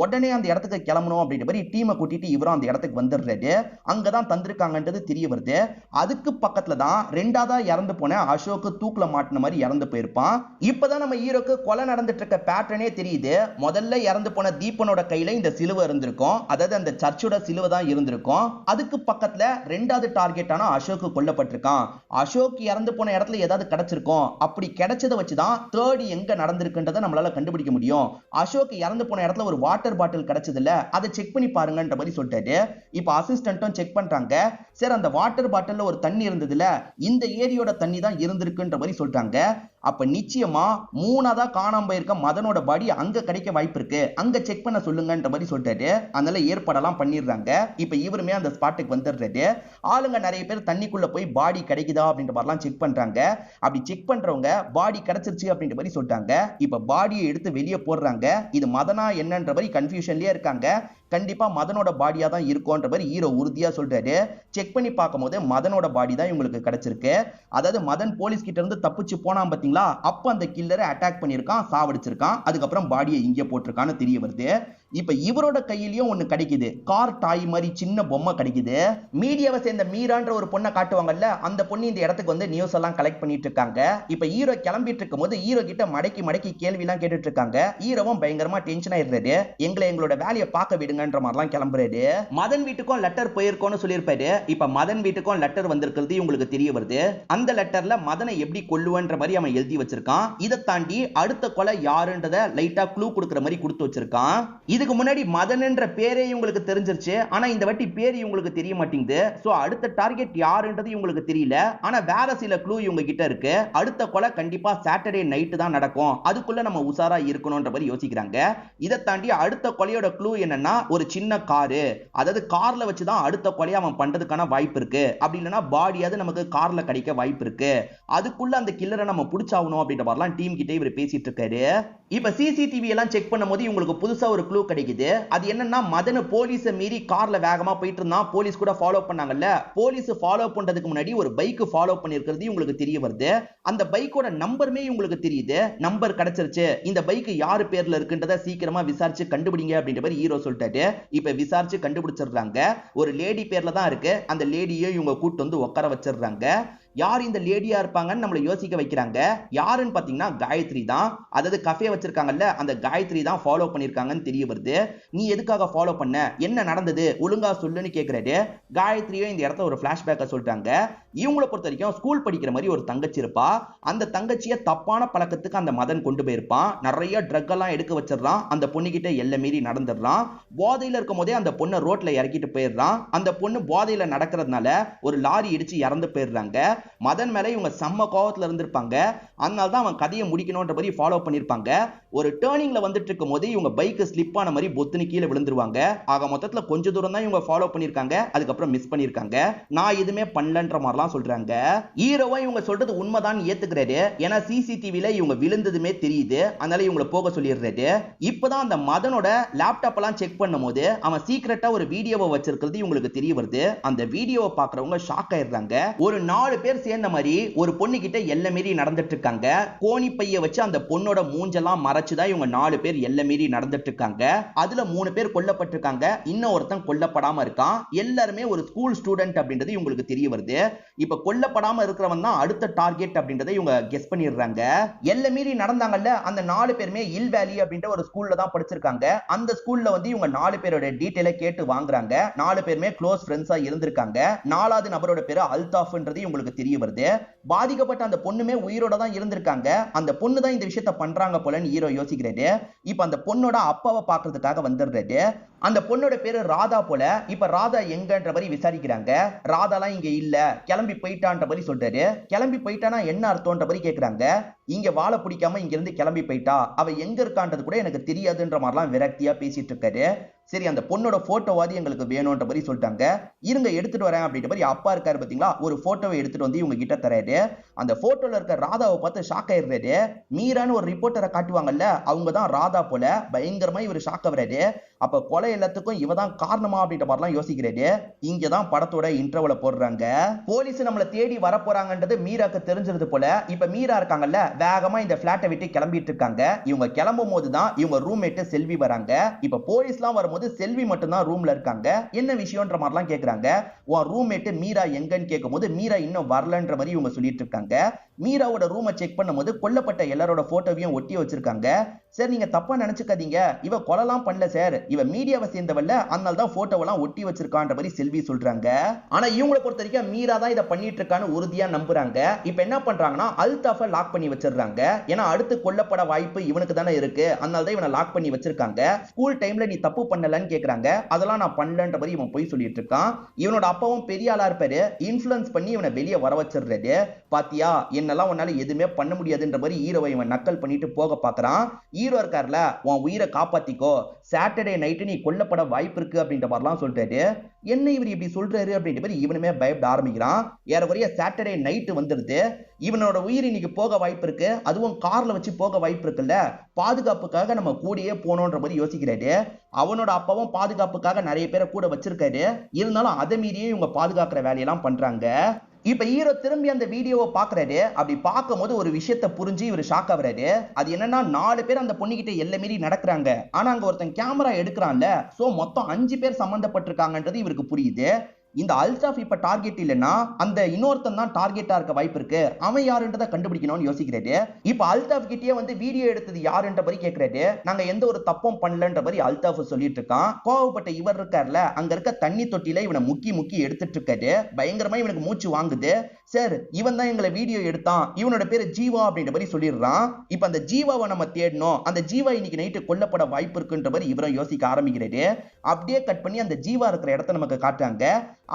Speaker 1: உடனே அந்த இடத்துக்கு கிளம்பணும் அப்படின்ற மாதிரி டீமை கூட்டிட்டு இவரும் அந்த இடத்துக்கு வந்துடுறாரு. அங்கதான் தந்திருக்காங்கன்றது தெரிய வருது. அதுக்கு பக்கத்துல தான் 2ஆவதா இறந்து போன அசோக் தூக்குல மாட்டின மாதிரி இறந்து போயிருப்பான். இப்பதான் நம்ம ஹீரோக்கு கொலை நடந்துட்டு இருக்க பேட்டர்னே தெரியுது. முதல்ல இறந்து போன தீபனோட கையில இந்த சிலுவை இருந்திருக்கும். அதாவது அந்த சர்ச்சோட சிலுவை தான் இருந்திருக்கும். அதுக்கு பக்கத்துல 2ஆவது டார்கெட்டான அசோக் கொல்லப்பட்டிருக்கான். அசோக் இறந்து போன இடத்துல ஏதாவது கிடைச்சிருக்கும். அப்படி கிடைச்சதை வச்சுதான் தேர்ட் எங்க நடந்திருக்குன்றதை நம்மளால கண்டுபிடிக்க முடியும். அசோக் இறந்து போன இடத்துல ஒரு வாட்டர் பாட்டில் கிடைச்சது இல்ல, அதை செக் பண்ணி பாருங்கன்ற மாதிரி சொல்லிட்டாரு. இப்ப அசிஸ்டன்ட்டும் செக் பண்றாங்க. சரி அந்த வாட்டர் பாட்டில்ல ஒரு தண்ணி இருந்ததுல, இந்த ஏரியோட தண்ணி தான் இருந்திருக்குன்ற மாதிரி சொல்றாங்க. அப்ப நிச்சயமா 3ஆவதா காணாம போயிருக்க மதனோட பாடி அங்க கிடைக்க வாய்ப்பு இருக்கு, அங்க செக் பண்ண சொல்லுங்கன்ற மாதிரி சொல்லிட்டாரு. அதனால ஏற்பாடெல்லாம் பண்ணிடுறாங்க. இப்ப இவருமே அந்த ஸ்பாட்டுக்கு வந்துடுறாரு. ஆளுங்க நிறைய பேர் தண்ணிக்குள்ள போய் பாடி கிடைக்குதா அப்படின்ற மாதிரிலாம் செக் பண்றாங்க. அப்படி செக் பண்றவங்க பாடி கிடைச்சிருச்சு அப்படின்ற மாதிரி சொல்லிட்டாங்க. இப்ப பாடியை எடுத்து வெளியே போடுறாங்க. இது மதனா என்னன்ற மாதிரி கன்ஃபியூஷன்லயே இருக்காங்க. கண்டிப்பா மதனோட பாடியா தான் இருக்கும்ன்ற மாதிரி ஹீரோ உறுதியா சொல்றாரு. செக் பண்ணி பார்க்கும்போது மதனோட பாடி தான் இவங்களுக்கு கிடைச்சிருக்கு. அதாவது மதன் போலீஸ் கிட்ட இருந்து தப்பிச்சு போனான் பாத்தீங்களா, அப்ப அந்த கில்லரை அட்டாக் பண்ணிருக்கான், சாவடிச்சிருக்கான். அதுக்கப்புறம் பாடியை இங்கே போட்டிருக்கான்னு தெரிய வருது. இப்ப இவரோட கையிலயும் ஒண்ணு கிடைக்குது, கார் டாய் மாதிரி சின்ன பொம்மை கிடைக்குது. மீடியாவை சேர்ந்த மீரான்ற ஒரு பொண்ணை காட்டுவாங்கல்ல, அந்த பொண்ணு இந்த இடத்துக்கு வந்து நியூஸ் எல்லாம் கலெக்ட் பண்ணிட்டு இருக்காங்க. இப்ப ஹீரோ கிளம்பிட்டு இருக்கும் போது ஹீரோ கிட்ட மடக்கி மடக்கி கேள்வி எல்லாம் கேட்டுட்டு இருக்காங்க. ஹீரோவும் பயங்கரமா டென்ஷன் ஆயிடுறாரு. எங்களோட வேலையை பார்க்க விடுங்கன்ற மாதிரிலாம் கிளம்புறாரு. மதன் வீட்டுக்கும் லெட்டர் போயிருக்கோம்னு சொல்லியிருப்பாரு. இப்ப மதன் வீட்டுக்கும் லெட்டர் வந்திருக்கிறது உங்களுக்கு தெரிய வருது. அந்த லெட்டர்ல மதனை எப்படி கொல்லுவன்ற மாதிரி அவன் எழுதி வச்சிருக்கான். இதை தாண்டி அடுத்த கொலை யாருன்றத லைட்டா க்ளூ கொடுக்குற மாதிரி கொடுத்து வச்சிருக்கான். இதுக்கு முன்னாடி மதன் என்ற பேரே உங்களுக்கு தெரிஞ்சிருச்சு. ஆனா இந்த வாட்டி பேர் உங்களுக்கு தெரிய மாட்டேங்குது. சோ அடுத்த டார்கெட் யாருன்றது உங்களுக்கு தெரியல. ஆனா வேற சில க்ளூ இவங்க கிட்ட இருக்கு. அடுத்த கொலை கண்டிப்பா சாட்டர்டே நைட் தான் நடக்கும். அதுக்குள்ள நம்ம உசாரா இருக்கணும்ன்ற மாதிரி யோசிக்கிறாங்க. இதை தாண்டி அடுத்த கொலையோட க்ளூ என்னன்னா ஒரு சின்ன காரு. அதாவது கார்ல வச்சுதான் அடுத்த கொலையை அவன் பண்றதுக்கான வாய்ப்பு இருக்கு. அப்படி இல்லைன்னா பாடியாவது நமக்கு கார்ல கிடைக்க வாய்ப்பு இருக்கு. அதுக்குள்ள அந்த கில்லரை நம்ம பிடிச்சாகணும் அப்படின்ற மாதிரிலாம் டீம் கிட்ட இவர் பேசிட்டு இருக்காரு. இப்ப சிசிடிவி எல்லாம் செக் பண்ணும்போது உங்களுக்கு புதுசா ஒரு க்ளூ கிடைக்குது. அது என்னன்னா மதன போலீஸ மீறி கார்ல வேகமா போயிட்டு இருந்தான். போலீஸ் கூட ஃபாலோ பண்ணாங்கல்ல, போலீஸ் ஃபாலோ பண்றதுக்கு முன்னாடி ஒரு பைக் ஃபாலோ பண்ணிருக்கிறது உங்களுக்கு தெரிய வருது. அந்த பைக்கோட நம்பருமே உங்களுக்கு தெரியுது. நம்பர் கிடைச்சிருச்சு. இந்த பைக் யாரு பேர்ல இருக்குன்றத சீக்கிரமா விசாரிச்சு கண்டுபிடிங்க அப்படின்ற மாதிரி ஹீரோ சொல்லிட்டாரு. இப்ப விசாரிச்சு கண்டுபிடிச்சிடுறாங்க. ஒரு லேடி பேர்ல தான் இருக்கு. அந்த லேடியை இவங்க கூட்டு வந்து உட்கார வச்சிடுறாங்க. யார் இந்த லேடியா இருப்பாங்கன்னு நம்மளை யோசிக்க வைக்கிறாங்க. யாருன்னு பாத்தீங்கன்னா காயத்ரி தான். அதாவது கஃபே வச்சிருக்காங்கல்ல, அந்த காயத்ரி தான் ஃபாலோ பண்ணிருக்காங்கன்னு தெரிய வருது. நீ எதுக்காக ஃபாலோ பண்ண, என்ன நடந்தது, ஒழுங்கா சொல்லுன்னு கேக்குறாரு. காயத்ரியும் இந்த இடத்துல ஒரு பிளாஷ்பேக்க சொல்றாங்க. இவங்களை பொறுத்த வரைக்கும் ஸ்கூல் படிக்கிற மாதிரி ஒரு தங்கச்சி இருப்பா. அந்த தங்கச்சியை தப்பான பழக்கத்துக்கு அந்த மதன் கொண்டு போயிருப்பான். நிறைய ட்ரக் எல்லாம் எடுக்க வச்சிடறான். அந்த பொண்ணு கிட்ட எல்லை மீறி நடந்துடுறான். போதையில இருக்கும் போதே அந்த பொண்ணை ரோட்ல இறக்கிட்டு போயிடுறான். அந்த பொண்ணு போதையில நடக்கிறதுனால ஒரு லாரி இடிச்சு இறந்து போயிடுறாங்க. மதன் மேல இவங்க செம்ம கோவத்துல இருந்திருப்பாங்க. அதனால தான் அவன் கதையை முடிக்கணும்ன்ற மாதிரி ஃபாலோ பண்ணிருப்பாங்க. ஒரு டர்னிங்ல வந்துட்டு இருக்கும் போது இவங்க பைக் ஸ்லிப் ஆன மாதிரி பொத்துன்னு கீழே விழுந்துருவாங்க. ஆக மொத்தத்துல கொஞ்ச தூரம் தான் இவங்க ஃபாலோ பண்ணிருக்காங்க. அதுக்கப்புறம் மிஸ் பண்ணிருக்காங்க. நான் எதுவுமே பண்ணலன்ற மாதிரி மாதிரிலாம் சொல்றாங்க. ஹீரோவா இவங்க சொல்றது உண்மைதான் ஏத்துக்கிறாரு. ஏன்னா சிசிடிவில இவங்க விழுந்ததுமே தெரியுது. அதனால இவங்கள போக சொல்லிடுறாரு. இப்பதான் அந்த மதனோட லேப்டாப் எல்லாம் செக் பண்ணும்போது அவன் சீக்கிரட்டா ஒரு வீடியோவை வச்சிருக்கிறது இவங்களுக்கு தெரிய வருது. அந்த வீடியோவை பாக்குறவங்க ஷாக் ஆயிடுறாங்க. ஒரு 4 பேர் சேர்ந்த மாதிரி ஒரு பொண்ணு கிட்ட எல்லை மீறி நடந்துட்டு இருக்காங்க. கோணி பைய வச்சு அந்த பொண்ணோட மூஞ்செல்லாம் மறைச்சுதான் இவங்க 4 பேர் எல்லை மீறி நடந்துட்டு இருக்காங்க. அதுல 3 பேர் கொல்லப்பட்டிருக்காங்க. இன்னும் ஒருத்தன் கொல்லப்படாம இருக்கான். எல்லாருமே ஒரு ஸ்கூல் ஸ்டூடெண்ட் அப்படின்றது இவங்களுக்கு தெரிய வருது. இப்ப கொல்லப்படாம இருக்கிறவன் தான் அடுத்த டார்கெட் அப்படின்றதை இவங்க கெஸ் பண்ணிடுறாங்க. எல்லை மீறி நடந்தாங்கல்ல அந்த 4 பேருமே இல் வேலி அப்படின்ற ஒரு ஸ்கூல்ல தான் படிச்சிருக்காங்க. அந்த ஸ்கூல்ல வந்து இவங்க 4 பேரோட டீடைலை கேட்டு வாங்குறாங்க. 4 பேருமே க்ளோஸ் ஃப்ரெண்ட்ஸா இருந்திருக்காங்க. 4வது நபரோட பேரு அல்தாஃப்ன்றது இவங்களுக்கு தெரிய வருது. பாதிக்கப்பட்ட அந்த பொண்ணுமே உயிரோட தான் இருந்திருக்காங்க. அந்த பொண்ணு தான் இந்த விஷயத்தை பண்றாங்க போலன்னு ஹீரோ யோசிக்கிறாரு. இப்ப அந்த பொண்ணோட அப்பாவை பார்க்கிறதுக்காக வந்துடுறாரு. அந்த பொண்ணோட பேரு ராதா போல. இப்ப ராதா எங்கன்ற மாதிரி விசாரிக்கிறாங்க. ராதாலாம் இங்க இல்ல, கிளம்பி போயிட்டான்ற மாதிரி சொல்றாரு. கிளம்பி போயிட்டானா என்ன அர்த்தம்ன்ற மாதிரி கேக்குறாங்க. இங்க வாழ பிடிக்காம இங்க இருந்து கிளம்பி போயிட்டா, அவ எங்க இருக்கான்றது கூட எனக்கு தெரியாதுன்ற மாதிரிலாம் விரக்தியா பேசிட்டு இருக்காரு. சரி அந்த பொண்ணோட போட்டோவாதி எங்களுக்கு வேணும்ன்ற மாதிரி சொல்லிட்டாங்க. இருங்க எடுத்துட்டு வரேன் அப்படின்ற மாதிரி அப்பா இருக்காரு பாத்தீங்களா, ஒரு போட்டோவை எடுத்துட்டு வந்து இவங்க கிட்ட தராரு. அந்த போட்டோல இருக்க ராதாவை பார்த்து ஷாக் ஆயிடுறாரு. மீரான்னு ஒரு ரிப்போர்ட்டரை காட்டுவாங்கல்ல, அவங்க தான் ராதா போல. பயங்கரமா இவர் ஷாக் ஆகுறாரு. அப்ப கொலை எல்லாத்துக்கும் இவ தான் காரணமா அப்படின்ற மாதிரிலாம் யோசிக்கிறாரு. இங்கதான் படத்தோட இன்டர்வல போடுறாங்க. போலீஸ் நம்மள தேடி வர போறாங்கன்றது மீராக்கு தெரிஞ்சிருது போல. இப்ப மீரா இருக்காங்கல்ல, வேகமா இந்த பிளாட்டை விட்டு கிளம்பிட்டு இருக்காங்க. இவங்க கிளம்பும் போதுதான் இவங்க ரூம்மேட் செல்வி வராங்க. இப்ப போலீஸ்லாம் வரும்போது செல்வி மட்டும் தான் ரூம்ல இருக்காங்க. என்ன விஷயம்ன்ற மாதிரிலாம் கேக்குறாங்க. உன் ரூம்மேட் மீரா எங்கன்னு கேட்கும்போது மீரா இன்னும் வரலன்ற மாதிரி இவங்க சொல்லிட்டு இருக்காங்க. மீராவோட ரூமை செக் பண்ணும்போது கொல்லப்பட்ட எல்லாரோட போட்டோவையும் ஒட்டி வச்சிருக்காங்க. சார் நீங்க தப்பா நினைச்சுக்காதீங்க, இவ கொலைலாம் பண்ணல சார், இவ மீடியாவை சேர்ந்தவல்ல, அதனால தான் போட்டோவெல்லாம் ஒட்டி வச்சிருக்கான்ற மாதிரி செல்வி சொல்றாங்க. ஆனா இவங்களை பொறுத்த வரைக்கும் மீரா தான் இதை பண்ணிட்டு இருக்கான்னு உறுதியா நம்புறாங்க. இப்ப என்ன பண்றாங்கன்னா அல்தாஃபை லாக் பண்ணி வச்சிடுறாங்க. ஏன்னா அடுத்து கொல்லப்பட வாய்ப்பு இவனுக்கு தானே இருக்கு, அதனால தான் இவனை லாக் பண்ணி வச்சிருக்காங்க. ஸ்கூல் டைம்ல நீ தப்பு பண்ணலன்னு கேக்குறாங்க. அதெல்லாம் நான் பண்ணலன்ற மாதிரி இவன் போய் சொல்லிட்டு இருக்கான். இவனோட அப்பாவும் பெரிய ஆளா இருப்பாரு. இன்ஃப்ளூயன்ஸ் பண்ணி இவனை வெளியே வர வச்சிடுறாரு. பாத்தியா என்னெல்லாம் உன்னால எதுவுமே பண்ண முடியாதுன்ற மாதிரி ஹீரோவை இவன் நக்கல் பண்ணிட்டு போக பாக்குறான். ஹீரோ இருக்கார்ல, உன் உயிரை காப்பாத்திக்கோ, சாட்டர்டே நைட்டு நீ கொல்லப்பட வாய்ப்பு இருக்கு அப்படின்ற மாதிரிலாம் சொல்றாரு. என்ன இவர் இப்படி சொல்றாரு அப்படின்ற மாதிரி இவனுமே பயப்பட ஆரம்பிக்கிறான். ஏறக்குறைய சாட்டர்டே நைட்டு வந்துருது. இவனோட உயிர் இன்னைக்கு போக வாய்ப்பு இருக்கு, அதுவும் கார்ல வச்சு போக வாய்ப்பு இருக்குல்ல, பாதுகாப்புக்காக நம்ம கூடயே போனோன்ற மாதிரி யோசிக்கிறாரு. அவனோட அப்பாவும் பாதுகாப்புக்காக நிறைய பேரை கூட வச்சிருக்காரு. இருந்தாலும் அதை மீறியே இவங்க பாதுகாக்கிற வேலையெல்லாம் பண்றாங்க. இப்ப ஹீரோ திரும்பி அந்த வீடியோவை பாக்குறாரு. அப்படி பார்க்கும்போது ஒரு விஷயத்தை புரிஞ்சு இவர் ஷாக் ஆகுறாரு. அது என்னன்னா 4 பேர் அந்த பொண்ணுகிட்ட எல்லை மீறி நடக்கிறாங்க. ஆனா அங்க ஒருத்தன் கேமரா எடுக்கிறான்ல, சோ மொத்தம் 5 பேர் சம்பந்தப்பட்டிருக்காங்கன்றது இவருக்கு புரியுது. இந்த அல்தாஃப் இப்ப டார்கெட் இல்லைன்னா அந்த இன்னொருத்தன் தான் டார்கெட்டா இருக்க வாய்ப்பு இருக்கு. அவன் யாருன்றதை கண்டுபிடிக்கணும்னு யோசிக்கிறாரு. இப்ப அல்தாஃப் கிட்டே வந்து வீடியோ எடுத்தது யாருன்ற மாதிரி கேட்கிறாரு. நாங்க எந்த ஒரு தப்பும் பண்ணலன்ற மாதிரி அல்தாஃப் சொல்லிட்டு இருக்கான். கோவப்பட்ட இவர் இருக்கார்ல, அங்க இருக்க தண்ணி தொட்டில இவனை முக்கி எடுத்துட்டு இருக்காரு. பயங்கரமா இவனுக்கு மூச்சு வாங்குது. சார் இவன் தான் எங்களை வீடியோ எடுத்தான், இவனோட பேரு ஜீவா அப்படின்ற மாதிரி சொல்லிடுறான். இப்ப அந்த ஜீவாவை நம்ம தேடணும், அந்த ஜீவா இன்னைக்கு நைட்டு கொல்லப்பட வாய்ப்பு இருக்குன்ற மாதிரி இவரும் யோசிக்க ஆரம்பிக்கிறாரு. அப்படியே கட் பண்ணி அந்த ஜீவா இருக்கிற இடத்த நமக்கு காட்டுறாங்க.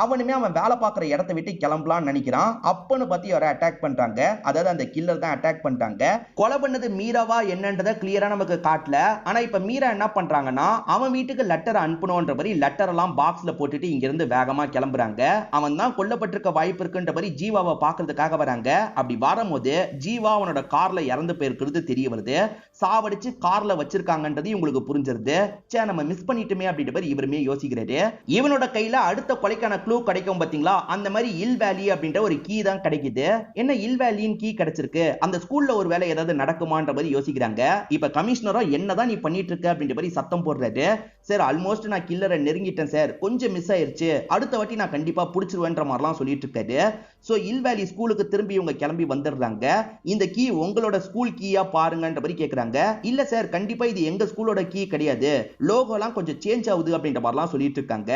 Speaker 1: அவனுமே அவன் வேலை பார்க்குற இடத்தை விட்டு கிளம்பலான்னு நினைக்கிறான். அப்பன்னு பார்த்து அவரை அட்டாக் பண்றாங்க. அதாவது அந்த கில்லர் தான் அட்டாக் பண்றாங்க. கொலை பண்ணது மீராவா என்னன்றதை கிளியரா நமக்கு காட்டல. ஆனா இப்ப மீரா என்ன பண்றாங்கன்னா அவன் வீட்டுக்கு லெட்டர் அனுப்பணும்ன்ற மாதிரி லெட்டர் எல்லாம் பாக்ஸ்ல போட்டுட்டு இங்க இருந்து வேகமா கிளம்புறாங்க. அவன் தான் கொல்லப்பட்டிருக்க வாய்ப்பு இருக்குன்ற மாதிரி ஜீவாவை பார்க்கறதுக்காக வராங்க. அப்படி வரும்போது ஜீவா அவனோட கார்ல இறந்து போயிருக்கிறது தெரிய வருது. சாவடிச்சு கார்ல வச்சிருக்காங்கன்றது உங்களுக்கு புரிஞ்சிருது. சே நம்ம மிஸ் பண்ணிட்டுமே அப்படின்ற மாதிரி இவருமே யோசிக்கிறாரு. இவனோட கையில அடுத்த கொலைக்கான க்ளூ கிடைக்கும் பாத்தீங்களா, அந்த மாதிரி இல் வேலி அப்படின்ற ஒரு கீ தான் கிடைக்குது. என்ன இல் வேலியின் கீ கிடைச்சிருக்கு, அந்த ஸ்கூல்ல ஒரு வேலை ஏதாவது நடக்குமான்ற மாதிரி யோசிக்கிறாங்க. இப்ப கமிஷனரோ என்னதான் நீ பண்ணிட்டு இருக்க அப்படின்ற மாதிரி சத்தம் போடுறாரு. சார் ஆல்மோஸ்ட் நான் கில்லரை நெருங்கிட்டேன் சார், கொஞ்சம் மிஸ் ஆயிருச்சு, அடுத்த வாட்டி நான் கண்டிப்பா புடிச்சிருவேன்ற மாதிரிலாம் சொல்லிட்டு இருக்காரு. சோ இல் வேலி ஸ்கூலுக்கு திரும்பி இவங்க கிளம்பி வந்துடுறாங்க. இந்த கீ உங்களோட ஸ்கூல் கீயா பாருங்கன்ற மாதிரி கேக்குறாங்க. இல்ல சார் கண்டிப்பா இது எங்க ஸ்கூலோட கீ கிடையாது, லோகோலாம் கொஞ்சம் சேஞ்ச் ஆகுது அப்படின்ற மாதிரிலாம் சொல்லிட்டு இருக்காங்க.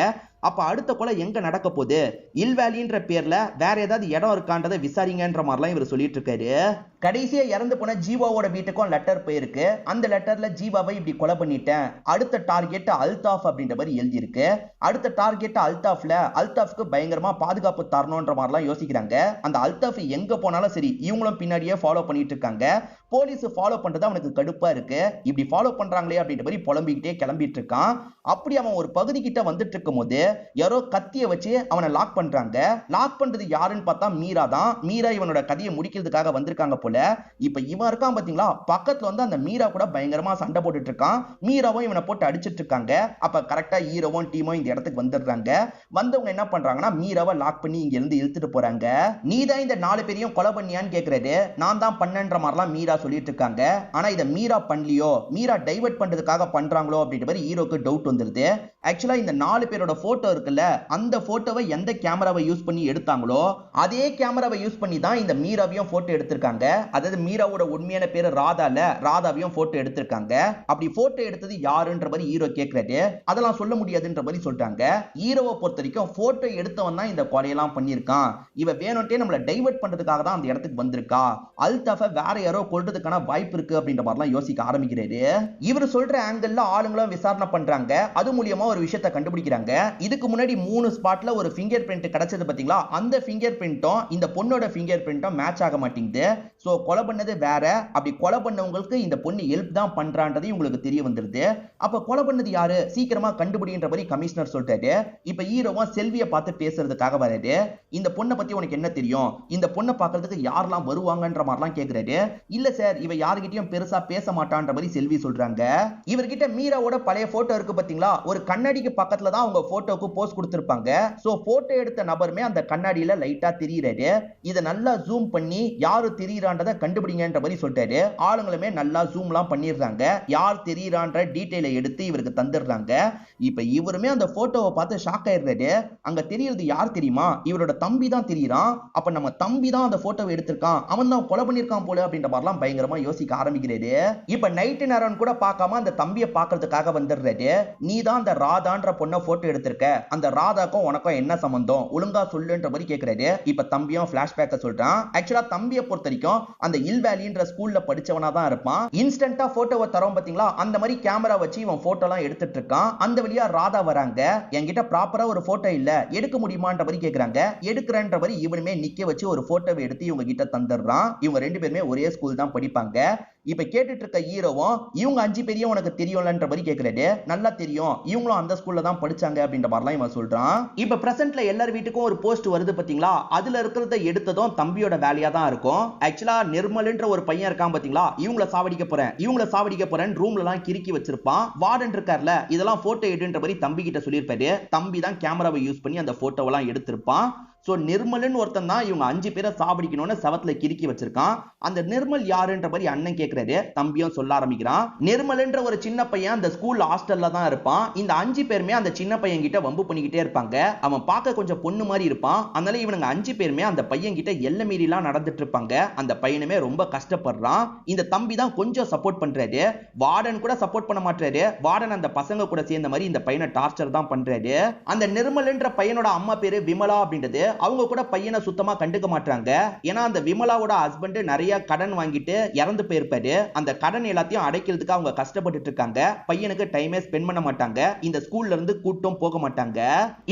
Speaker 1: அப்ப அடுத்த கொலை எங்க நடக்க போகுது, இல் வேலின்ற பேர்ல வேற ஏதாவது இடம் இருக்கான்றதை விசாரிங்கன்ற மாதிரிலாம் இவர் சொல்லிட்டு இருக்காரு. கடைசியா இறந்து போன ஜீவாவோட வீட்டுக்கும் லெட்டர் போயிருக்கு. அந்த லெட்டர்ல ஜீவாவை இப்படி கொலை பண்ணிட்டேன், அடுத்த டார்கெட் அல்தாஃப் அப்படின்ற மாதிரி எழுதி இருக்கு. அடுத்த டார்கெட் அல்தாஃப்ல அல்தாஃப்க்கு பயங்கரமா பாதுகாப்பு தரணும்ன்ற மாதிரிலாம் யோசிக்கிறாங்க. அந்த அல்தாஃப் எங்க போனாலும் சரி இவங்களும் பின்னாடியே ஃபாலோ பண்ணிட்டு இருக்காங்க. போலீஸ் ஃபாலோ பண்றது அவனுக்கு கடுப்பா இருக்கு. இப்படி ஃபாலோ பண்றாங்களே அப்படின்ற மாதிரி புலம்பிக்கிட்டே கிளம்பிட்டு இருக்கான். அப்படி அவன் ஒரு பகுதி கிட்ட வந்துட்டு இருக்கும் போது யாரோ கத்திய வச்சு அவனை லாக் பண்றாங்க. லாக் பண்றது யாருன்னு பார்த்தா மீரா தான். மீரா இவனோட கதையை முடிக்கிறதுக்காக வந்திருக்காங்க போல. இப்ப இவன் இருக்கான் பாத்தீங்களா, பக்கத்துல வந்து அந்த மீரா கூட பயங்கரமா சண்டை போட்டுட்டு இருக்கான். மீராவும் இவனை போட்டு அடிச்சிட்டு இருக்காங்க. அப்ப கரெக்டா ஹீரோவும் டீமும் இந்த இடத்துக்கு வந்துடுறாங்க. வந்தவங்க என்ன பண்றாங்கன்னா மீராவை லாக் பண்ணி இங்க இருந்து இழுத்துட்டு போறாங்க. நீதான் இந்த 4 பேரையும் கொலை பண்ணியான்னு கேக்குறாரு. நான் தான் பண்ணன்ற மாதிரிலாம் மீரா சொல்லிட்டு இருக்காங்க. ஆனா இத மீரா பண்ணலையோ, மீரா டைவர்ட் பண்றதுக்காக பண்றாங்களோ அப்படின்ற மாதிரி ஹீரோக்கு டவுட் வந்துருது. ஆக்சுவலா இந்த 4 பேரோட போட்டோ இருக்குல்ல, அந்த போட்டோவை எந்த கேமராவை யூஸ் பண்ணி எடுத்தாங்களோ அதே கேமராவை யூஸ் பண்ணி தான் இந்த மீராவையும் போட்டோ எடுத்திருக்காங்க. அதாவது மீராவோட உண்மையான பேரு ராதால, ராதாவையும் போட்டோ எடுத்திருக்காங்க. அப்படி போட்டோ எடுத்தது யாருன்ற மாதிரி ஹீரோ கேக்குறாரு. அதெல்லாம் சொல்ல முடியாதுன்ற மாதிரி சொல்றாங்க. ஹீரோவை பொறுத்த வரைக்கும் போட்டோ எடுத்தவன் தான் இந்த கொலையெல்லாம் பண்ணிருக்கான். இவ வேணும்ட்டே நம்மள டைவர்ட் பண்றதுக்காக தான் அந்த இடத்துக்கு வந்திருக்கா. அல்தாஃப வேற யாரோ கொல்றதுக்கான வாய்ப்பு இருக்கு அப்படின்ற மாதிரிலாம் யோசிக்க ஆரம்பிக்கிறாரு. இவர் சொல்ற ஆங்கிள் ஆளுங்களும் விசாரணை பண்றாங்க. அது மூலியமா ஒரு விஷயத்தை கண்டுபிடிக்கிறாங்க. இதுக்கு முன்னாடி 3 ஸ்பாட்ல ஒரு ஃபிங்கர் பிரிண்ட் கிடைச்சது பாத்தீங்களா, அந்த ஃபிங்கர் பிரிண்ட்டும் இந்த பொண்ணோட ஃபிங்கர் பிரிண்ட்டும் மேட்ச் ஆக மாட்டேங்குது. சோ கொலை பண்ணது வேற. அப்படி கொலை பண்ணவங்களுக்கு இந்த பொண்ணு ஹெல்ப் தான் பண்றான்றது உங்களுக்கு தெரிய வந்துருது. அப்ப கொலை பண்ணது யாரு, சீக்கிரமா கண்டுபிடின்ற மாதிரி கமிஷனர் சொல்றாரு. இப்ப ஹீரோவும் செல்வியை பார்த்து பேசுறதுக்காக வராரு. இந்த பொண்ணை பத்தி உனக்கு என்ன தெரியும், இந்த பொண்ணை பார்க்கிறதுக்கு யாரெல்லாம் வருவாங்கன்ற மாதிரிலாம் கேக்குறாரு. இல்ல சார், இவ யாருகிட்டயும் பெருசா பேச மாட்டான்ற மாதிரி செல்வி சொல்றாங்க. இவர்கிட்ட மீராவோட பழைய போட்டோ இருக்கு பாத்தீங்களா, ஒரு கண்ணாடிக்கு பக்கத்துல தான் அவங்க போட்டோக்கு போஸ் கொடுத்திருப்பாங்க. சோ போட்டோ எடுத்த நபருமே அந்த கண்ணாடியில லைட்டா தெரியுறாரு. இத நல்லா ஜூம் பண்ணி யாரு தெரியுறான்றத கண்டுபிடிங்கன்ற மாதிரி சொல்றாரு. ஆளுங்களுமே நல்லா ஜூம்லாம் பண்ணிடுறாங்க. யார் தெரியுறான்ற டீடைலை எடுத்து இவருக்கு தந்துடுறாங்க. இப்ப இவருமே அந்த போட்டோவை பார்த்து ஷாக் ஆயிடுறாரு. அங்க தெரியறது யார் தெரியுமா, இவரோட தம்பி தான் தெரியுறான். அப்ப நம்ம தம்பி தான் அந்த போட்டோவை எடுத்திருக்கான், அவன் தான் கொலை பண்ணிருக்கான் போல அப்படின்ற மாதிரிலாம் பயங்கரமா யோசிக்க ஆரம்பிக்கிறாரு. இப்ப நைட் நேரம் கூட பார்க்காம அந்த தம்பியை பார்க்கிறதுக்காக வந்துடுறாரு. நீ தான் அந்த ராதான்ற பொண்ணை போட்டோ எடுத்திருக்க, அந்த ராதாக்கும் உனக்கும் என்ன சம்பந்தம், ஒழுங்கா சொல்லுன்ற மாதிரி கேக்குறாரு. இப்ப தம்பியும் பிளாஷ்பேக்க சொல்றான். ஆக்சுவலா தம்பியை பொறுத்த வரைக்கும் அந்த இல் வேலின்ற ஸ்கூல்ல படிச்சவனா தான் இருப்பான். இன்ஸ்டன்டா போட்டோவை தரோம் பாத்தீங்களா, அந்த மாதிரி கேமரா வச்சு இவன் போட்டோ எல்லாம் எடுத்துட்டு இருக்கான். அந்த வழியா ராதா வராங்க. என்கிட்ட ப்ராப்பரா ஒரு போட்டோ இல்ல, எடுக்க முடியுமான்ற மாதிரி கேக்குறாங்க. எடுக்கிறன்ற மாதிரி இவனுமே நிக்க வச்சு ஒரு போட்டோவை எடுத்து இவங்க கிட்ட தந்துடுறான். இவங்க 2 பேருமே ஒரே ஸ்கூல் தான் படிப்பாங்க. இப்ப கேட்டுட்டு இருக்க ஹீரோவும் இவங்க 5 பேரையும் உனக்கு தெரியும்லன்ற மாதிரி கேக்குறாரு. நல்லா தெரியும், இவங்களும் அந்த ஸ்கூல்ல தான் படிச்சாங்க அப்படின்ற மாதிரிலாம் இவன் சொல்றான். இப்ப பிரசன்ட்ல எல்லார் வீட்டுக்கும் ஒரு போஸ்ட் வருது பாத்தீங்களா, அதுல இருக்கிறத எடுத்ததும் தம்பியோட வேலையா தான் இருக்கும். ஆக்சுவலா நிர்மல்ன்ற ஒரு பையன் இருக்கான் பாத்தீங்களா, இவங்கள சாவடிக்க போறேன் ரூம்ல எல்லாம் கிறுக்கி வச்சிருப்பான். வார்டன் இருக்கார்ல, இதெல்லாம் போட்டோ எடுன்ற மாதிரி தம்பி கிட்ட சொல்லியிருப்பாரு. தம்பி தான் கேமராவை யூஸ் பண்ணி அந்த போட்டோவெல்லாம் எடுத்திருப்பான். சோ நிர்மல்னு ஒருத்தன் தான் இவங்க 5 பேரை சாவடிக்கணும்னு சவத்துல கிறுக்கி வச்சிருக்கான். அந்த நிர்மல் யாருன்ற மாதிரி அண்ணன் கேக்குறாரு. தம்பியும் சொல்ல ஆரம்பிக்கிறான். நிர்மல்ன்ற ஒரு சின்ன பையன் அந்த ஸ்கூல் ஹாஸ்டல்ல தான் இருப்பான். இந்த 5 பேருமே அந்த சின்ன பையன் கிட்ட வம்பு பண்ணிக்கிட்டே இருப்பாங்க. அவன் பார்க்க கொஞ்சம் பொண்ணு மாதிரி இருப்பான். அதனால இவனுங்க 5 பேருமே அந்த பையன் கிட்ட எல்லை மீறிலாம் நடந்துட்டு இருப்பாங்க. அந்த பையனுமே ரொம்ப கஷ்டப்படுறான். இந்த தம்பி தான் கொஞ்சம் சப்போர்ட் பண்றாரு. வார்டன் கூட சப்போர்ட் பண்ண மாட்டாரு. வார்டன் அந்த பசங்க கூட சேர்ந்த மாதிரி இந்த பையனை டார்ச்சர் தான் பண்றாரு. அந்த நிர்மல்ன்ற பையனோட அம்மா பேரு விமலா அப்படின்றது. அவங்க கூட பையனை சுத்தமா கண்டுக்க மாட்டாங்க. ஏன்னா அந்த விமலாவோட ஹஸ்பண்ட் நிறைய கடன் வாங்கிட்டு இறந்து போயிருப்பாரு. அந்த கடன் எல்லாத்தையும் அடைக்கிறதுக்கு அவங்க கஷ்டப்பட்டு இருக்காங்க. பையனுக்கு டைமே ஸ்பெண்ட் பண்ண மாட்டாங்க. இந்த ஸ்கூல்ல இருந்து கூட்டம் போக மாட்டாங்க.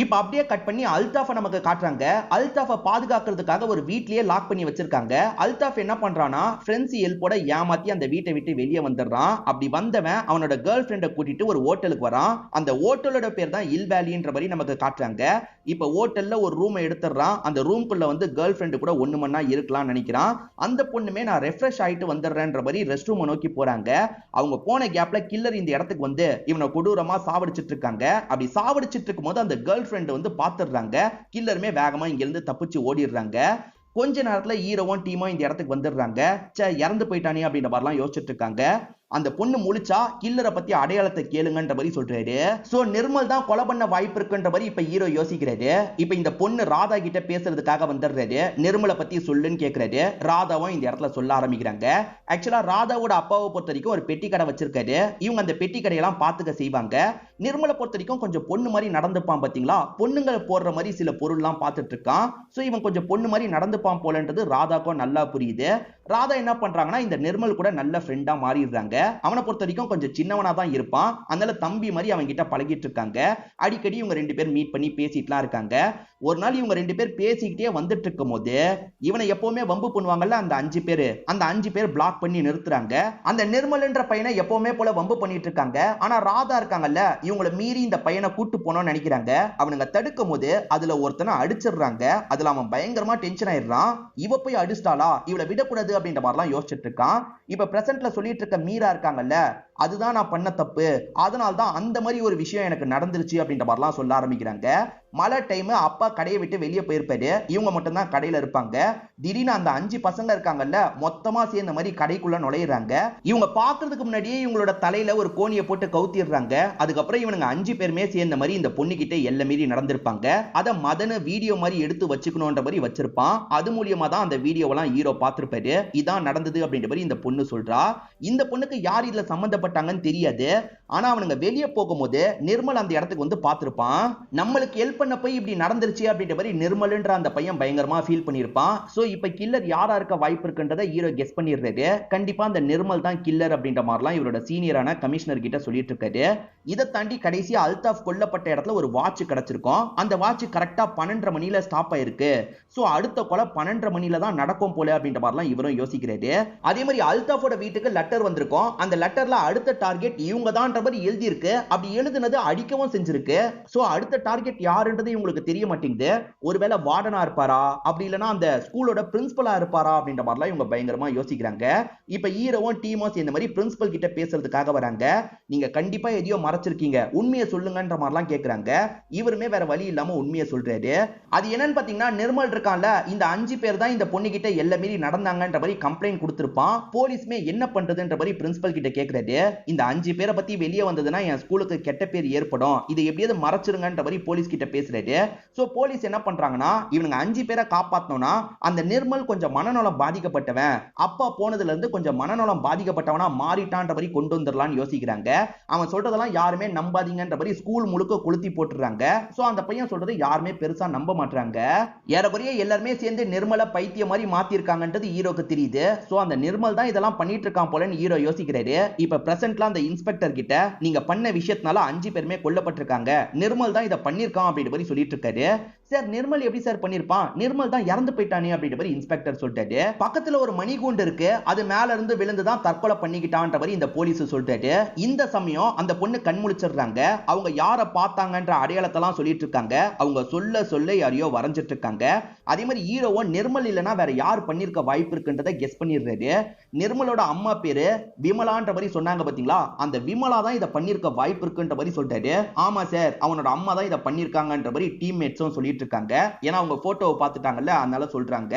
Speaker 1: இப்ப அப்படியே கட் பண்ணி அல்தாஃப நமக்கு காட்டுறாங்க. அல்தாஃப பாதுகாக்கிறதுக்காக ஒரு வீட்லயே லாக் பண்ணி வச்சிருக்காங்க. அல்தாஃப் என்ன பண்றானா, ஃப்ரெண்ட்ஸ் ஹெல்ப்போட ஏமாத்தி அந்த வீட்டை விட்டு வெளியே வந்துடுறான். அப்படி வந்தவன் அவனோட கேர்ள் ஃப்ரெண்டை கூட்டிட்டு ஒரு ஹோட்டலுக்கு வரான். அந்த ஹோட்டலோட பேர் தான் இல் வேலின்ற மாதிரி நமக்கு காட்டுறாங்க. இப்ப ஹோட்டல்ல ஒரு ரூம் எடுத்துறான். அந்த ரூம்குள்ள வந்து கேர்ள் ஃப்ரெண்ட் கூட 1 மணி நேரம் இருக்கலாம்னு நினைக்கிறான். அந்த பொண்ணுமே நான் ரெஃப்ரெஷ் ஆயிட்டு வந்துடுறேன்ற மாதிரி ரெஸ்ட் ரூம் நோக்கி போறாங்க. அவங்க போன கேப்ல கில்லர் இந்த இடத்துக்கு வந்து இவனை கொடூரமா சாவடிச்சிட்டு இருக்காங்க. அப்படி சாவடிச்சிட்டு இருக்கும்போது அந்த கேர்ள் ஃப்ரெண்ட் வந்து பாத்துடுறாங்க. கில்லருமே வேகமா இங்க இருந்து தப்பிச்சு ஓடிடுறாங்க. கொஞ்ச நேரத்துல ஹீரோவும் டீமும் இந்த இடத்துக்கு வந்துடுறாங்க. இறந்து போயிட்டானே அப்படின்ற மாதிரிலாம் யோசிச்சுட்டு இருக்காங்க. அந்த பொண்ணு முழிச்சா கில்லரை பத்தி அடையாளத்தை கேளுங்கன்ற மாதிரி சொல்றாரு. சோ நிர்மல் தான் கொலை பண்ண வாய்ப்பு இருக்குன்ற மாதிரி இப்ப ஹீரோ யோசிக்கிறாரு. இப்ப இந்த பொண்ணு ராதா கிட்ட பேசுறதுக்காக வந்துடுறாரு. நிர்மலை பத்தி சொல்லுன்னு கேக்குறாரு. ராதாவும் இந்த இடத்துல சொல்ல ஆரம்பிக்கிறாங்க. ஆக்சுவலா ராதாவோட அப்பாவை பொறுத்த வரைக்கும் ஒரு பெட்டி கடை வச்சிருக்காரு. இவங்க அந்த பெட்டி கடையெல்லாம் பாத்துக்க செய்வாங்க. நிர்மலை பொறுத்த வரைக்கும் கொஞ்சம் பொண்ணு மாதிரி நடந்துப்பான் பாத்தீங்களா, பொண்ணுங்களை போடுற மாதிரி சில பொருள்லாம் பார்த்துட்டு இருக்கான். சோ இவன் கொஞ்சம் பொண்ணு மாதிரி நடந்துப்பான் போலன்றது ராதாக்கும் நல்லா புரியுது. ராதா என்ன பண்றாங்கன்னா இந்த நிர்மல் கூட நல்ல ஃப்ரெண்டா மாறிடுறாங்க. அவனை பொறுத்த வரைக்கும் கொஞ்சம் சின்னவனா தான் இருப்பான். அதனால தம்பி மாதிரி அவங்க கிட்ட பழகிட்டு இருக்காங்க. அடிக்கடி இவங்க ரெண்டு பேர் மீட் பண்ணி பேசிட்டுலாம் இருக்காங்க. ஒரு நாள் இவங்க ரெண்டு பேர் பேசிக்கிட்டே வந்துட்டு இருக்கும் போது இவனை எப்பவுமே வம்பு பண்ணுவாங்கல்ல அந்த 5 பேர் பிளாக் பண்ணி நிறுத்துறாங்க. அந்த நிர்மல்ன்ற பையனை எப்பவுமே போல வம்பு பண்ணிட்டு இருக்காங்க. ஆனா ராதா இருக்காங்கல்ல, இவங்களை மீறி இந்த பையனை கூட்டு போனோம்னு நினைக்கிறாங்க. அவனுங்க தடுக்கும் போது அதுல ஒருத்தனை அடிச்சிடுறாங்க. அதுல அவன் பயங்கரமா டென்ஷன் ஆயிடுறான். இவ போய் அடிச்சிட்டாளா, இவளை விடக்கூடாது அப்படின்ற மாதிரிலாம் யோசிச்சுட்டு இருக்கான். இப்ப பிரசன்ட்ல சொல்லிட்டு இருக்க மீரா இருக்காங்கல்ல, அதுதான் நான் பண்ண தப்பு, அதனால்தான் அந்த மாதிரி ஒரு விஷயம் எனக்கு நடந்துருச்சு அப்படின்ற மாதிரிலாம் சொல்ல ஆரம்பிக்கிறாங்க. மழை டைம் அப்பா கடையை விட்டு வெளியே போயிருப்பாரு. இவங்க மட்டும் தான் கடையில இருப்பாங்க. திடீர்னு அந்த 5 பசங்க இருக்காங்கல்ல, மொத்தமா சேர்ந்த மாதிரி கடைக்குள்ள நுழையிறாங்க. இவங்க பாக்குறதுக்கு முன்னாடியே இவங்களோட தலையில ஒரு கோணியை போட்டு கவுத்திடுறாங்க. அதுக்கப்புறம் இவனுங்க 5 பேருமே சேர்ந்த மாதிரி இந்த பொண்ணு கிட்ட எல்லை மீறி நடந்திருப்பாங்க. அத மதன வீடியோ மாதிரி எடுத்து வச்சுக்கணும்ன்ற மாதிரி வச்சிருப்பான். அது மூலியமா தான் அந்த வீடியோவெல்லாம் ஹீரோ பார்த்திருப்பாரு. இதான் நடந்தது அப்படின்ற மாதிரி இந்த பொண்ணு சொல்றா. இந்த பொண்ணுக்கு யார் இதுல சம்பந்தப்பட்டாங்கன்னு தெரியாது. ஆனா அவனுங்க வெளியே போகும்போது நிர்மல் அந்த இடத்துக்கு வந்து பார்த்திருப்பான். நம்மளுக்கு ஹெல்ப் பண்ண போய் இப்படி நடந்துருச்சு அப்படின்ற மாதிரி நிர்மல்ன்ற அந்த பையன் பயங்கரமா ஃபீல் பண்ணிருப்பான். சோ இப்ப கில்லர் யாரா இருக்க வாய்ப்பு இருக்குன்றதை ஹீரோ கெஸ் பண்ணிடுறாரு. கண்டிப்பா அந்த நிர்மல் தான் கில்லர் அப்படின்ற மாதிரிலாம் இவரோட சீனியரான கமிஷனர் கிட்ட சொல்லிட்டு இருக்காரு. இதை தாண்டி கடைசியா அல்தாஃப் கொல்லப்பட்ட இடத்துல ஒரு வாட்ச் கிடைச்சிருக்கும். அந்த வாட்ச் கரெக்டா 12:30 மணில ஸ்டாப் ஆயிருக்கு. சோ அடுத்த கொலை 12:30 மணில தான் நடக்கும் போல அப்படின்ற மாதிரிலாம் இவரும் யோசிக்கிறாரு. அதே மாதிரி அல்தாஃபோட வீட்டுக்கு லெட்டர் வந்திருக்கும். அந்த லெட்டர்ல அடுத்த டார்கெட் இவங்க தான் எழுதி இருக்கு. அப்படி எழுதுனது அடிக்கவும் செஞ்சிருக்கு. சோ அடுத்த டார்கெட் யாருன்றது உங்களுக்கு தெரிய மாட்டேங்குது. ஒருவேளை வார்டனா இருப்பாரா, அப்படி இல்லனா அந்த ஸ்கூலோட பிரின்சிபலா இருப்பாரா அப்படின்ற மாதிரிலாம் இவங்க பயங்கரமா யோசிக்கிறாங்க. இப்ப ஹீரோவும் டீமும் இந்த மாதிரி பிரின்சிபல் கிட்ட பேசுறதுக்காக வராங்க. நீங்க கண்டிப்பா எதையோ மறைச்சிருக்கீங்க, உண்மையை சொல்லுங்கன்ற மாதிரிலாம் கேக்குறாங்க. இவருமே வேற வழி இல்லாம உண்மையை சொல்றாரு. அது என்னன்னு பாத்தீங்கன்னா, நிர்மல் இருக்கான்ல, இந்த 5 பேர் தான் இந்த பொண்ணு கிட்ட எல்லை மீறி நடந்தாங்கன்ற மாதிரி கம்ப்ளைண்ட் கொடுத்திருப்பான். போலீஸ்மே என்ன பண்றதுன்ற மாதிரி பிரின்சிபல் கிட்ட கேக்குறாரு. இந்த 5 பேரை பத்தி வெளியே வந்ததுன்னா என் ஸ்கூலுக்கு கெட்ட பேர் ஏற்படும், இதை எப்படியாவது மறைச்சிருங்கன்ற மாதிரி போலீஸ் கிட்ட பேசுறாரு. சோ போலீஸ் என்ன பண்றாங்கன்னா, இவனுங்க 5 பேரை காப்பாத்தணும்னா அந்த நிர்மல் கொஞ்சம் மனநலம் பாதிக்கப்பட்டவன், அப்பா போனதுல இருந்து கொஞ்சம் மனநலம் பாதிக்கப்பட்டவனா மாறிட்டான்ற மாதிரி கொண்டு வந்துடலாம்னு யோசிக்கிறாங்க. அவன் சொல்றதெல்லாம் யாருமே நம்பாதீங்கன்ற மாதிரி ஸ்கூல் முழுக்க கொளுத்தி போட்டுறாங்க. சோ அந்த பையன் சொல்றது யாருமே பெருசா நம்ப மாட்டாங்க. ஏறக்குறைய எல்லாருமே சேர்ந்து நிர்மலை பைத்திய மாதிரி மாத்திருக்காங்கன்றது ஹீரோக்கு தெரியுது. சோ அந்த நிர்மல் தான் இதெல்லாம் பண்ணிட்டு இருக்கான் போலன்னு ஹீரோ யோசிக்கிறாரு. இப்ப பிரசன்ட்ல அந்த இன்ஸ்பெக்டர் கிட்ட நீங்க பண்ண விஷயத்தினால 5 பேருமே கொல்லப்பட்டிருக்காங்க, நிர்மல் தான் இதை பண்ணிருக்கான் அப்படின்ற மாதிரி சொல்லிட்டு இருக்காரு. சார் நிர்மல் எப்படி சார் பண்ணிருப்பான், நிர்மல் தான் இறந்து போயிட்டானே அப்படின்ற மாதிரி இன்ஸ்பெக்டர் சொல்லிட்டாரு. பக்கத்துல ஒரு மணிகூண்டு இருக்கு, அது மேல இருந்து விழுந்துதான் தற்கொலை பண்ணிக்கிட்டான்ற மாதிரி இந்த போலீஸ் சொல்லிட்டாரு. இந்த சமயம் அந்த பொண்ணு கண் முழிச்சிடுறாங்க. அவங்க யாரை பார்த்தாங்கன்ற அடையாளத்தெல்லாம் சொல்லிட்டு இருக்காங்க. அவங்க சொல்ல சொல்ல யாரையோ வரைஞ்சிட்டு இருக்காங்க. அதே மாதிரி ஹீரோவோ நிர்மல் இல்லனா வேற யார் பண்ணிருக்க வாய்ப்பு இருக்குன்றதை கெஸ் பண்ணிடுறாரு. நிர்மலோட அம்மா பேரு விமலான்ற மாதிரி சொன்னாங்க பாத்தீங்களா, அந்த விமலா தான் இதை பண்ணிருக்க வாய்ப்பு இருக்குன்ற மாதிரி சொல்லிட்டாரு. ஆமா சார், அவனோட அம்மா தான் இதை பண்ணிருக்காங்கன்ற மாதிரி டீம்மேட்ஸும் சொல்லிட்டு இருக்காங்க. ஏன்னா அவங்க போட்டோவை பார்த்துட்டாங்கல்ல, அதனால சொல்றாங்க.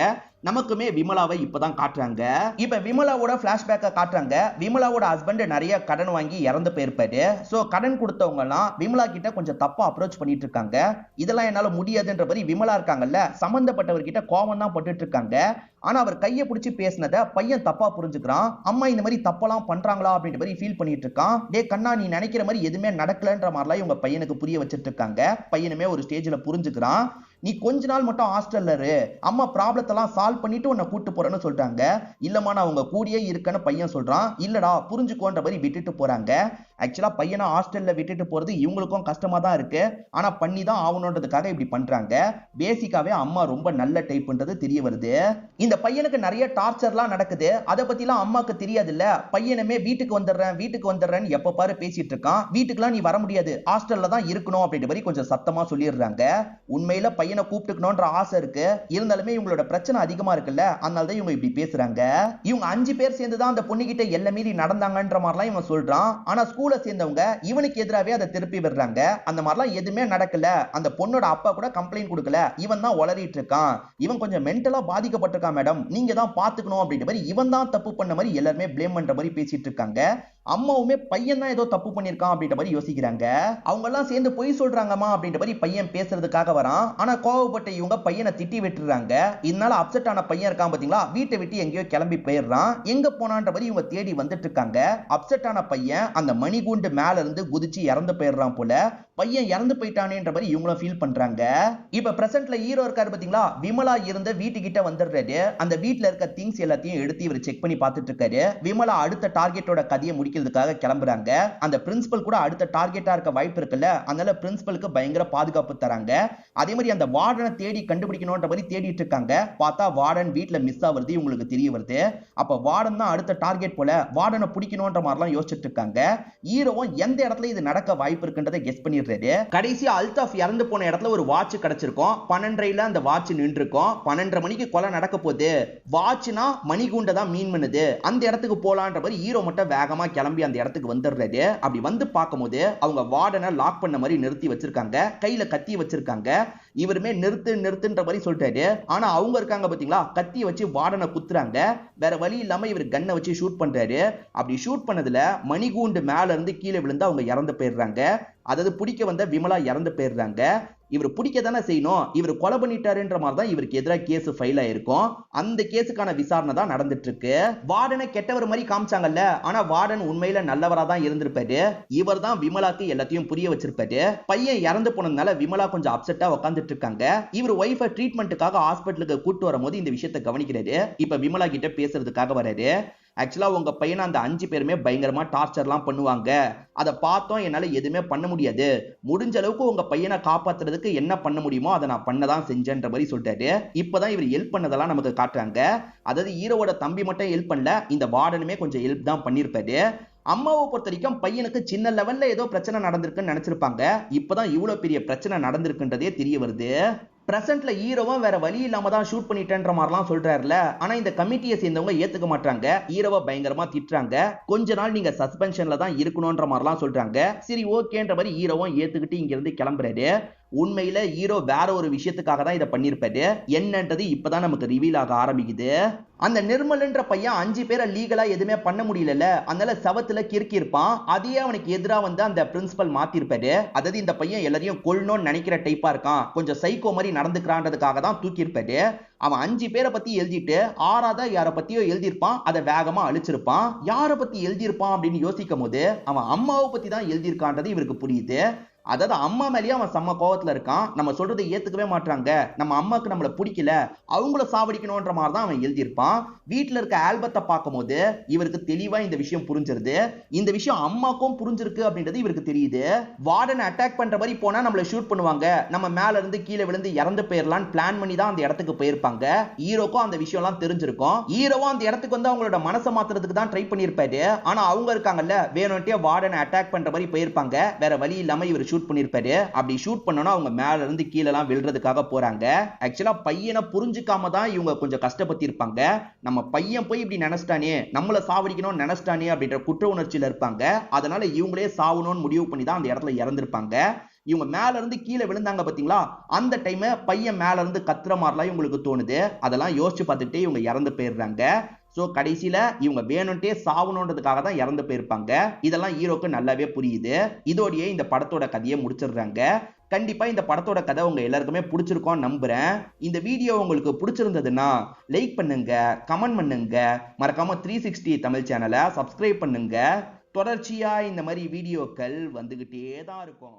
Speaker 1: நமக்குமே விமலாவை இப்பதான் காட்டுறாங்க. இப்ப விமலாவோட பிளாஷ்பேக்கை காட்டுறாங்க. விமலாவோட ஹஸ்பண்ட் நிறைய கடன் வாங்கி இறந்து போயிருப்பாரு. சோ கடன் கொடுத்தவங்க எல்லாம் விமலா கிட்ட கொஞ்சம் தப்பா அப்ரோச் பண்ணிட்டு இருக்காங்க. இதெல்லாம் என்னால முடியாதுன்ற மாதிரி விமலா இருக்காங்கல்ல, சம்பந்தப்பட்டவர்கிட்ட கோவம் தான் பட்டுட்டு இருக்காங்க. ஆனா அவர் கையை பிடிச்சி பேசினத பையன் தப்பா புரிஞ்சுக்கிறான். அம்மா இந்த மாதிரி தப்பெல்லாம் பண்றாங்களா அப்படின்ற மாதிரி ஃபீல் பண்ணிட்டு இருக்கான். டே கண்ணா, நீ நினைக்கிற மாதிரி எதுவுமே நடக்கலன்ற மாதிரிலாம் இவங்க பையனுக்கு புரிய வச்சிட்டு இருக்காங்க. பையனுமே ஒரு ஸ்டேஜ்ல புரிஞ்சுக்கிறான். நீ கொஞ்ச நாள் மட்டும் ஹாஸ்டல்ல இரு, அம்மா ப்ராப்ளத்தெல்லாம் சால்வ் பண்ணிட்டு உன்னை கூட்டு போறேன்னு சொல்றாங்க. இல்லம்மா நான் உங்க கூடயே இருக்கேன்னு பையன் சொல்றான். இல்லடா புரிஞ்சுக்கோன்ற மாதிரி விட்டுட்டு போறாங்க. ஆக்சுவலா பையனை ஹாஸ்டல்ல விட்டுட்டு போறது இவங்களுக்கும் கஷ்டமா தான் இருக்கு. ஆனா பண்ணி தான் ஆகணுன்றதுக்காக இப்படி பண்றாங்க. பேசிக்காவே அம்மா ரொம்ப நல்ல டைப்ன்றது தெரிய வருது. இந்த பையனுக்கு நிறைய டார்ச்சர்லாம் நடக்குது. அதை பத்திலாம் அம்மாக்கு தெரியாது இல்ல. பையனுமே வீட்டுக்கு வந்துடுறேன்னு எப்ப பாரு பேசிட்டு இருக்கான். வீட்டுக்குலாம் நீ வர முடியாது, ஹாஸ்டல்ல தான் இருக்கணும் அப்படின்ற மாதிரி கொஞ்சம் சத்தமா சொல்லிடுறாங்க. உண்மையில பையன் பையனை கூப்பிட்டுக்கணும்ன்ற ஆசை இருக்கு, இருந்தாலுமே இவங்களோட பிரச்சனை அதிகமா இருக்குல்ல, அதனால தான் இவங்க இப்படி பேசுறாங்க. இவங்க 5 பேர் சேர்ந்து தான் அந்த பொண்ணுகிட்ட எல்லை மீறி நடந்தாங்கன்ற மாதிரிலாம் இவன் சொல்றான். ஆனா ஸ்கூல்ல சேர்ந்தவங்க இவனுக்கு எதிராவே அதை திருப்பி விடுறாங்க. அந்த மாதிரிலாம் எதுவுமே நடக்கல, அந்த பொண்ணோட அப்பா கூட கம்ப்ளைண்ட் கொடுக்கல, இவன் தான் உளறிட்டு இருக்கான், இவன் கொஞ்சம் மென்டலா பாதிக்கப்பட்டிருக்கான் மேடம், நீங்க தான் பாத்துக்கணும் அப்படின்ற மாதிரி இவன் தான் தப்பு பண்ண மாதிரி எல்லாருமே ப்ளேம் பண்ற மாதிரி பேசிட்டு இருக்காங்க. அம்மாவுமே பையன் தான் ஏதோ தப்பு பண்ணிருக்கான் அப்படின்ற மாதிரி யோசிக்கிறாங்க. அவங்க எல்லாம் சேர்ந்து பொய் சொல்றாங்கம்மா அப்படின்ற மாதிரி பையன் பேசுறதுக்காக வரான். ஆனா கோவப்பட்ட இவங்க பையனை திட்டி விட்டுறாங்க. இதனால அப்செட் ஆன பையன் இருக்கான் பாத்தீங்களா, வீட்டை விட்டு எங்கேயோ கிளம்பி போயிடுறான். எங்க போனான்ற மாதிரி இவங்க தேடி வந்துட்டு இருக்காங்க. அப்செட் ஆன பையன் அந்த மணிகூண்டு மேல இருந்து குதிச்சு இறந்து போயிடுறான் போல. பையன் இறந்து போயிட்டானேன்ற மாதிரி இவங்களும் ஃபீல் பண்றாங்க. இப்ப பிரசன்ட்ல ஹீரோ இருக்காரு பாத்தீங்களா, விமலா இருந்த வீட்டுக்கிட்ட வந்துடுறாரு. அந்த வீட்டுல இருக்க திங்ஸ் எல்லாத்தையும் எடுத்து இவர் செக் பண்ணி பார்த்துட்டு இருக்காரு. விமலா அடுத்த டார்கெட்டோட கதையை முடிக்கிறதுக்காக கிளம்புறாங்க. அந்த பிரின்சிபல் கூட அடுத்த டார்கெட்டா இருக்க வாய்ப்பு இருக்குல்ல, அதனால பிரின்சிபலுக்கு பயங்கர பாதுகாப்பு தராங்க. அதே மாதிரி அந்த வார்டனை தேடி கண்டுபிடிக்கணும்ன்ற மாதிரி தேடிட்டு இருக்காங்க. பார்த்தா வார்டன் வீட்டுல மிஸ் ஆகுறது இவங்களுக்கு தெரிய வருது. அப்ப வார்டன் தான் அடுத்த டார்கெட் போல, வார்டனை பிடிக்கணும்ன்ற மாதிரிலாம் யோசிச்சுட்டு இருக்காங்க. ஹீரோவும் எந்த இடத்துல இது நடக்க வாய்ப்பு இருக்குன்றதை கெஸ் பண்ணிடுறாரு. கடைசியா அல்தாஃப் இறந்து போன இடத்துல ஒரு வாட்ச் கிடைச்சிருக்கும். 12:30 அந்த வாட்ச் நின்று இருக்கும். 12:30 மணிக்கு கொலை நடக்க போகுது. வாட்ச்னா மணிகூண்ட தான் மீன் பண்ணுது, அந்த இடத்துக்கு போலான்ற மாதிரி ஹீரோ மட்டும் வேகமா கிளம்பி அந்த இடத்துக்கு வந்துடுறாரு. அப்படி வந்து பார்க்கும்போது அவங்க வார்டனை லாக் பண்ண மாதிரி நிறுத்தி வச்சிருக்காங்க, கையில கத்தி வச்சிருக்காங்க. இவருமே நிறுத்து நிறுத்துன்ற மாதிரி சொல்றாரு. ஆனா அவங்க இருக்காங்க பாத்தீங்களா, கத்தியை வச்சு வார்டனை குத்துறாங்க. வேற வழி இல்லாம இவர் கண்ணை வச்சு ஷூட் பண்றாரு. அப்படி ஷூட் பண்ணதுல மணிகூண்டு மேல இருந்து கீழே விழுந்து அவங்க இறந்து போயிடுறாங்க. அதாவது பிடிக்க வந்த விமலா இறந்து போயிடுறாங்க. இவர் பிடிக்க தானே செய்யணும், இவர் கொலை பண்ணிட்டாருன்ற மாதிரி தான் இவருக்கு எதிராக கேஸ் ஃபைல் ஆயிருக்கும். அந்த கேஸுக்கான விசாரணை தான் நடந்துட்டு இருக்கு. வார்டனை கெட்டவர் மாதிரி காமிச்சாங்கல்ல, ஆனா வார்டன் உண்மையில நல்லவரா தான் இருந்திருப்பாரு. இவர் தான் விமலாக்கு எல்லாத்தையும் புரிய வச்சிருப்பாரு. பையன் இறந்து போனதுனால விமலா கொஞ்சம் அப்செட்டா உட்காந்துட்டு இருக்காங்க. இவர் ஒய்ஃபை ட்ரீட்மெண்ட்டுக்காக ஹாஸ்பிட்டலுக்கு கூட்டு வரும்போது இந்த விஷயத்தை கவனிக்கிறாரு. இப்ப விமலா கிட்ட பேசுறதுக்காக வராரு. ஆக்சுவலா உங்க பையனை அந்த 5 பேருமே பயங்கரமா டார்ச்சர்லாம் பண்ணுவாங்க, அதை பார்த்தோம் என்னால எதுவுமே பண்ண முடியாது, முடிஞ்ச அளவுக்கு உங்க பையனை காப்பாத்துறதுக்கு என்ன பண்ண முடியுமோ அதை நான் பண்ணதான் செஞ்சேன்ற மாதிரி சொல்லிட்டாரு. இப்பதான் இவர் ஹெல்ப் பண்ணதெல்லாம் நமக்கு காட்டுறாங்க. அதாவது ஹீரோவோட தம்பி மட்டும் ஹெல்ப் பண்ணல, இந்த வார்டனுமே கொஞ்சம் ஹெல்ப் தான் பண்ணிருப்பாரு. அம்மாவை பொறுத்த வரைக்கும் பையனுக்கு சின்ன லெவல்ல ஏதோ பிரச்சனை நடந்திருக்குன்னு நினைச்சிருப்பாங்க. இப்பதான் இவ்வளவு பெரிய பிரச்சனை நடந்திருக்குன்றதே தெரிய வருது. பிரசன்ட்ல ஹீரோவும் வேற வழி இல்லாம தான் ஷூட் பண்ணிட்டேன்ற மாதிரிலாம் சொல்றாருல, ஆனா இந்த கமிட்டியை சேர்ந்தவங்க ஏத்துக்க மாட்டாங்க. ஹீரோவை பயங்கரமா திட்டுறாங்க. கொஞ்ச நாள் நீங்க சஸ்பென்ஷன்ல தான் இருக்கணும்ன்ற மாதிரிலாம் சொல்றாங்க. சரி ஓகேன்ற மாதிரி ஹீரோவும் ஏத்துக்கிட்டு இங்க இருந்து கிளம்புறாரு. உண்மையில ஹீரோ வேற ஒரு விஷயத்துக்காக தான் இதை பண்ணிருப்பாரு. என்னன்றது இப்பதான் நமக்கு ரிவீல் ஆக ஆரம்பிக்குது. அந்த நிர்மல்ன்ற பையன் 5 பேரை லீகலா எதுவுமே பண்ண முடியல, அதனால சவத்துல கிறுக்கி இருப்பான். அதையே அவனுக்கு எதிராக வந்து அந்த பிரின்சிபல் மாத்திருப்பாரு. அதாவது இந்த பையன் எல்லாரையும் கொல்லணும்னு நினைக்கிற டைப்பா இருக்கான், கொஞ்சம் சைக்கோ மாதிரி நடந்துக்கிறான்றதுக்காக தான் தூக்கி இருப்பாரு. அவன் 5 பேரை பத்தி எழுதிட்டு 6ஆவதா யாரை பத்தியோ எழுதியிருப்பான், அதை வேகமா அழிச்சிருப்பான். யாரை பத்தி எழுதியிருப்பான் அப்படின்னு யோசிக்கும் போது அவன் அம்மாவை பத்தி தான் எழுதியிருக்கான்றது இவருக்கு புரியுது. அதாவது அம்மா மேலேயே அவன் செம்ம கோவத்துல இருக்கான். நம்ம சொல்றதை ஏத்துக்கவே மாட்டாங்க, நம்ம அம்மாக்கு நம்மள பிடிக்கல, அவங்கள சாவடிக்கணும்ன்ற மாதிரி தான் அவன் எழுதியிருப்பான். வீட்டுல இருக்க ஆல்பத்தை பார்க்கும் போது இவருக்கு தெளிவா இந்த விஷயம் புரிஞ்சிருது. இந்த விஷயம் அம்மாக்கும் புரிஞ்சிருக்கு அப்படின்றது இவருக்கு தெரியுது. வார்டனை அட்டாக் பண்ற மாதிரி போனா நம்மள ஷூட் பண்ணுவாங்க, நம்ம மேல இருந்து கீழே விழுந்து இறந்து போயிடலான்னு பிளான் பண்ணி தான் அந்த இடத்துக்கு போயிருப்பாங்க. ஹீரோக்கும் அந்த விஷயம் எல்லாம் தெரிஞ்சிருக்கும். ஹீரோவும் அந்த இடத்துக்கு வந்து அவங்களோட மனசை மாத்துறதுக்கு தான் ட்ரை பண்ணிருப்பாரு. ஆனா அவங்க இருக்காங்கல்ல, வேணும்ட்டே வார்டனை அட்டாக் பண்ற மாதிரி போயிருப்பாங்க. வேற வழி இல்லாம இவர் ஷூட் பண்ணிருப்பாரு. அப்படி ஷூட் பண்ணனும் அவங்க மேல இருந்து கீழ எல்லாம் விழுறதுக்காக போறாங்க. ஆக்சுவலா பையனை புரிஞ்சுக்காம தான் இவங்க கொஞ்சம் கஷ்டப்பட்டு இருப்பாங்க. நம்ம பையன் போய் இப்படி நினைச்சிட்டானே, நம்மள சாவடிக்கணும்னு நினைச்சிட்டானே அப்படின்ற குற்ற உணர்ச்சியில இருப்பாங்க. அதனால இவங்களே சாவணும்னு முடிவு பண்ணி தான் அந்த இடத்துல இறந்திருப்பாங்க. இவங்க மேல இருந்து கீழே விழுந்தாங்க பாத்தீங்களா, அந்த டைம் பையன் மேல இருந்து கத்துற மாதிரிலாம் இவங்களுக்கு தோணுது. அதெல்லாம் யோசிச்சு பார்த்துட்டே இவங்க இறந்து போயிடுறாங்க. சோ கடைசியில இவங்க வேணும்ட்டே சாவணுன்றதுக்காக தான் இறந்து போயிருப்பாங்க. இதெல்லாம் ஹீரோக்கு நல்லாவே புரியுது. இதோடயே இந்த படத்தோட கதையை முடிச்சிடுறாங்க. கண்டிப்பா இந்த படத்தோட கதை உங்க எல்லாருக்குமே பிடிச்சிருக்கும் நம்புறேன். இந்த வீடியோ உங்களுக்கு பிடிச்சிருந்ததுன்னா லைக் பண்ணுங்க, கமெண்ட் பண்ணுங்க, மறக்காம 360 தமிழ் சேனலை சப்ஸ்கிரைப் பண்ணுங்க. தொடர்ச்சியா இந்த மாதிரி வீடியோக்கள் வந்துகிட்டே தான் இருக்கும்.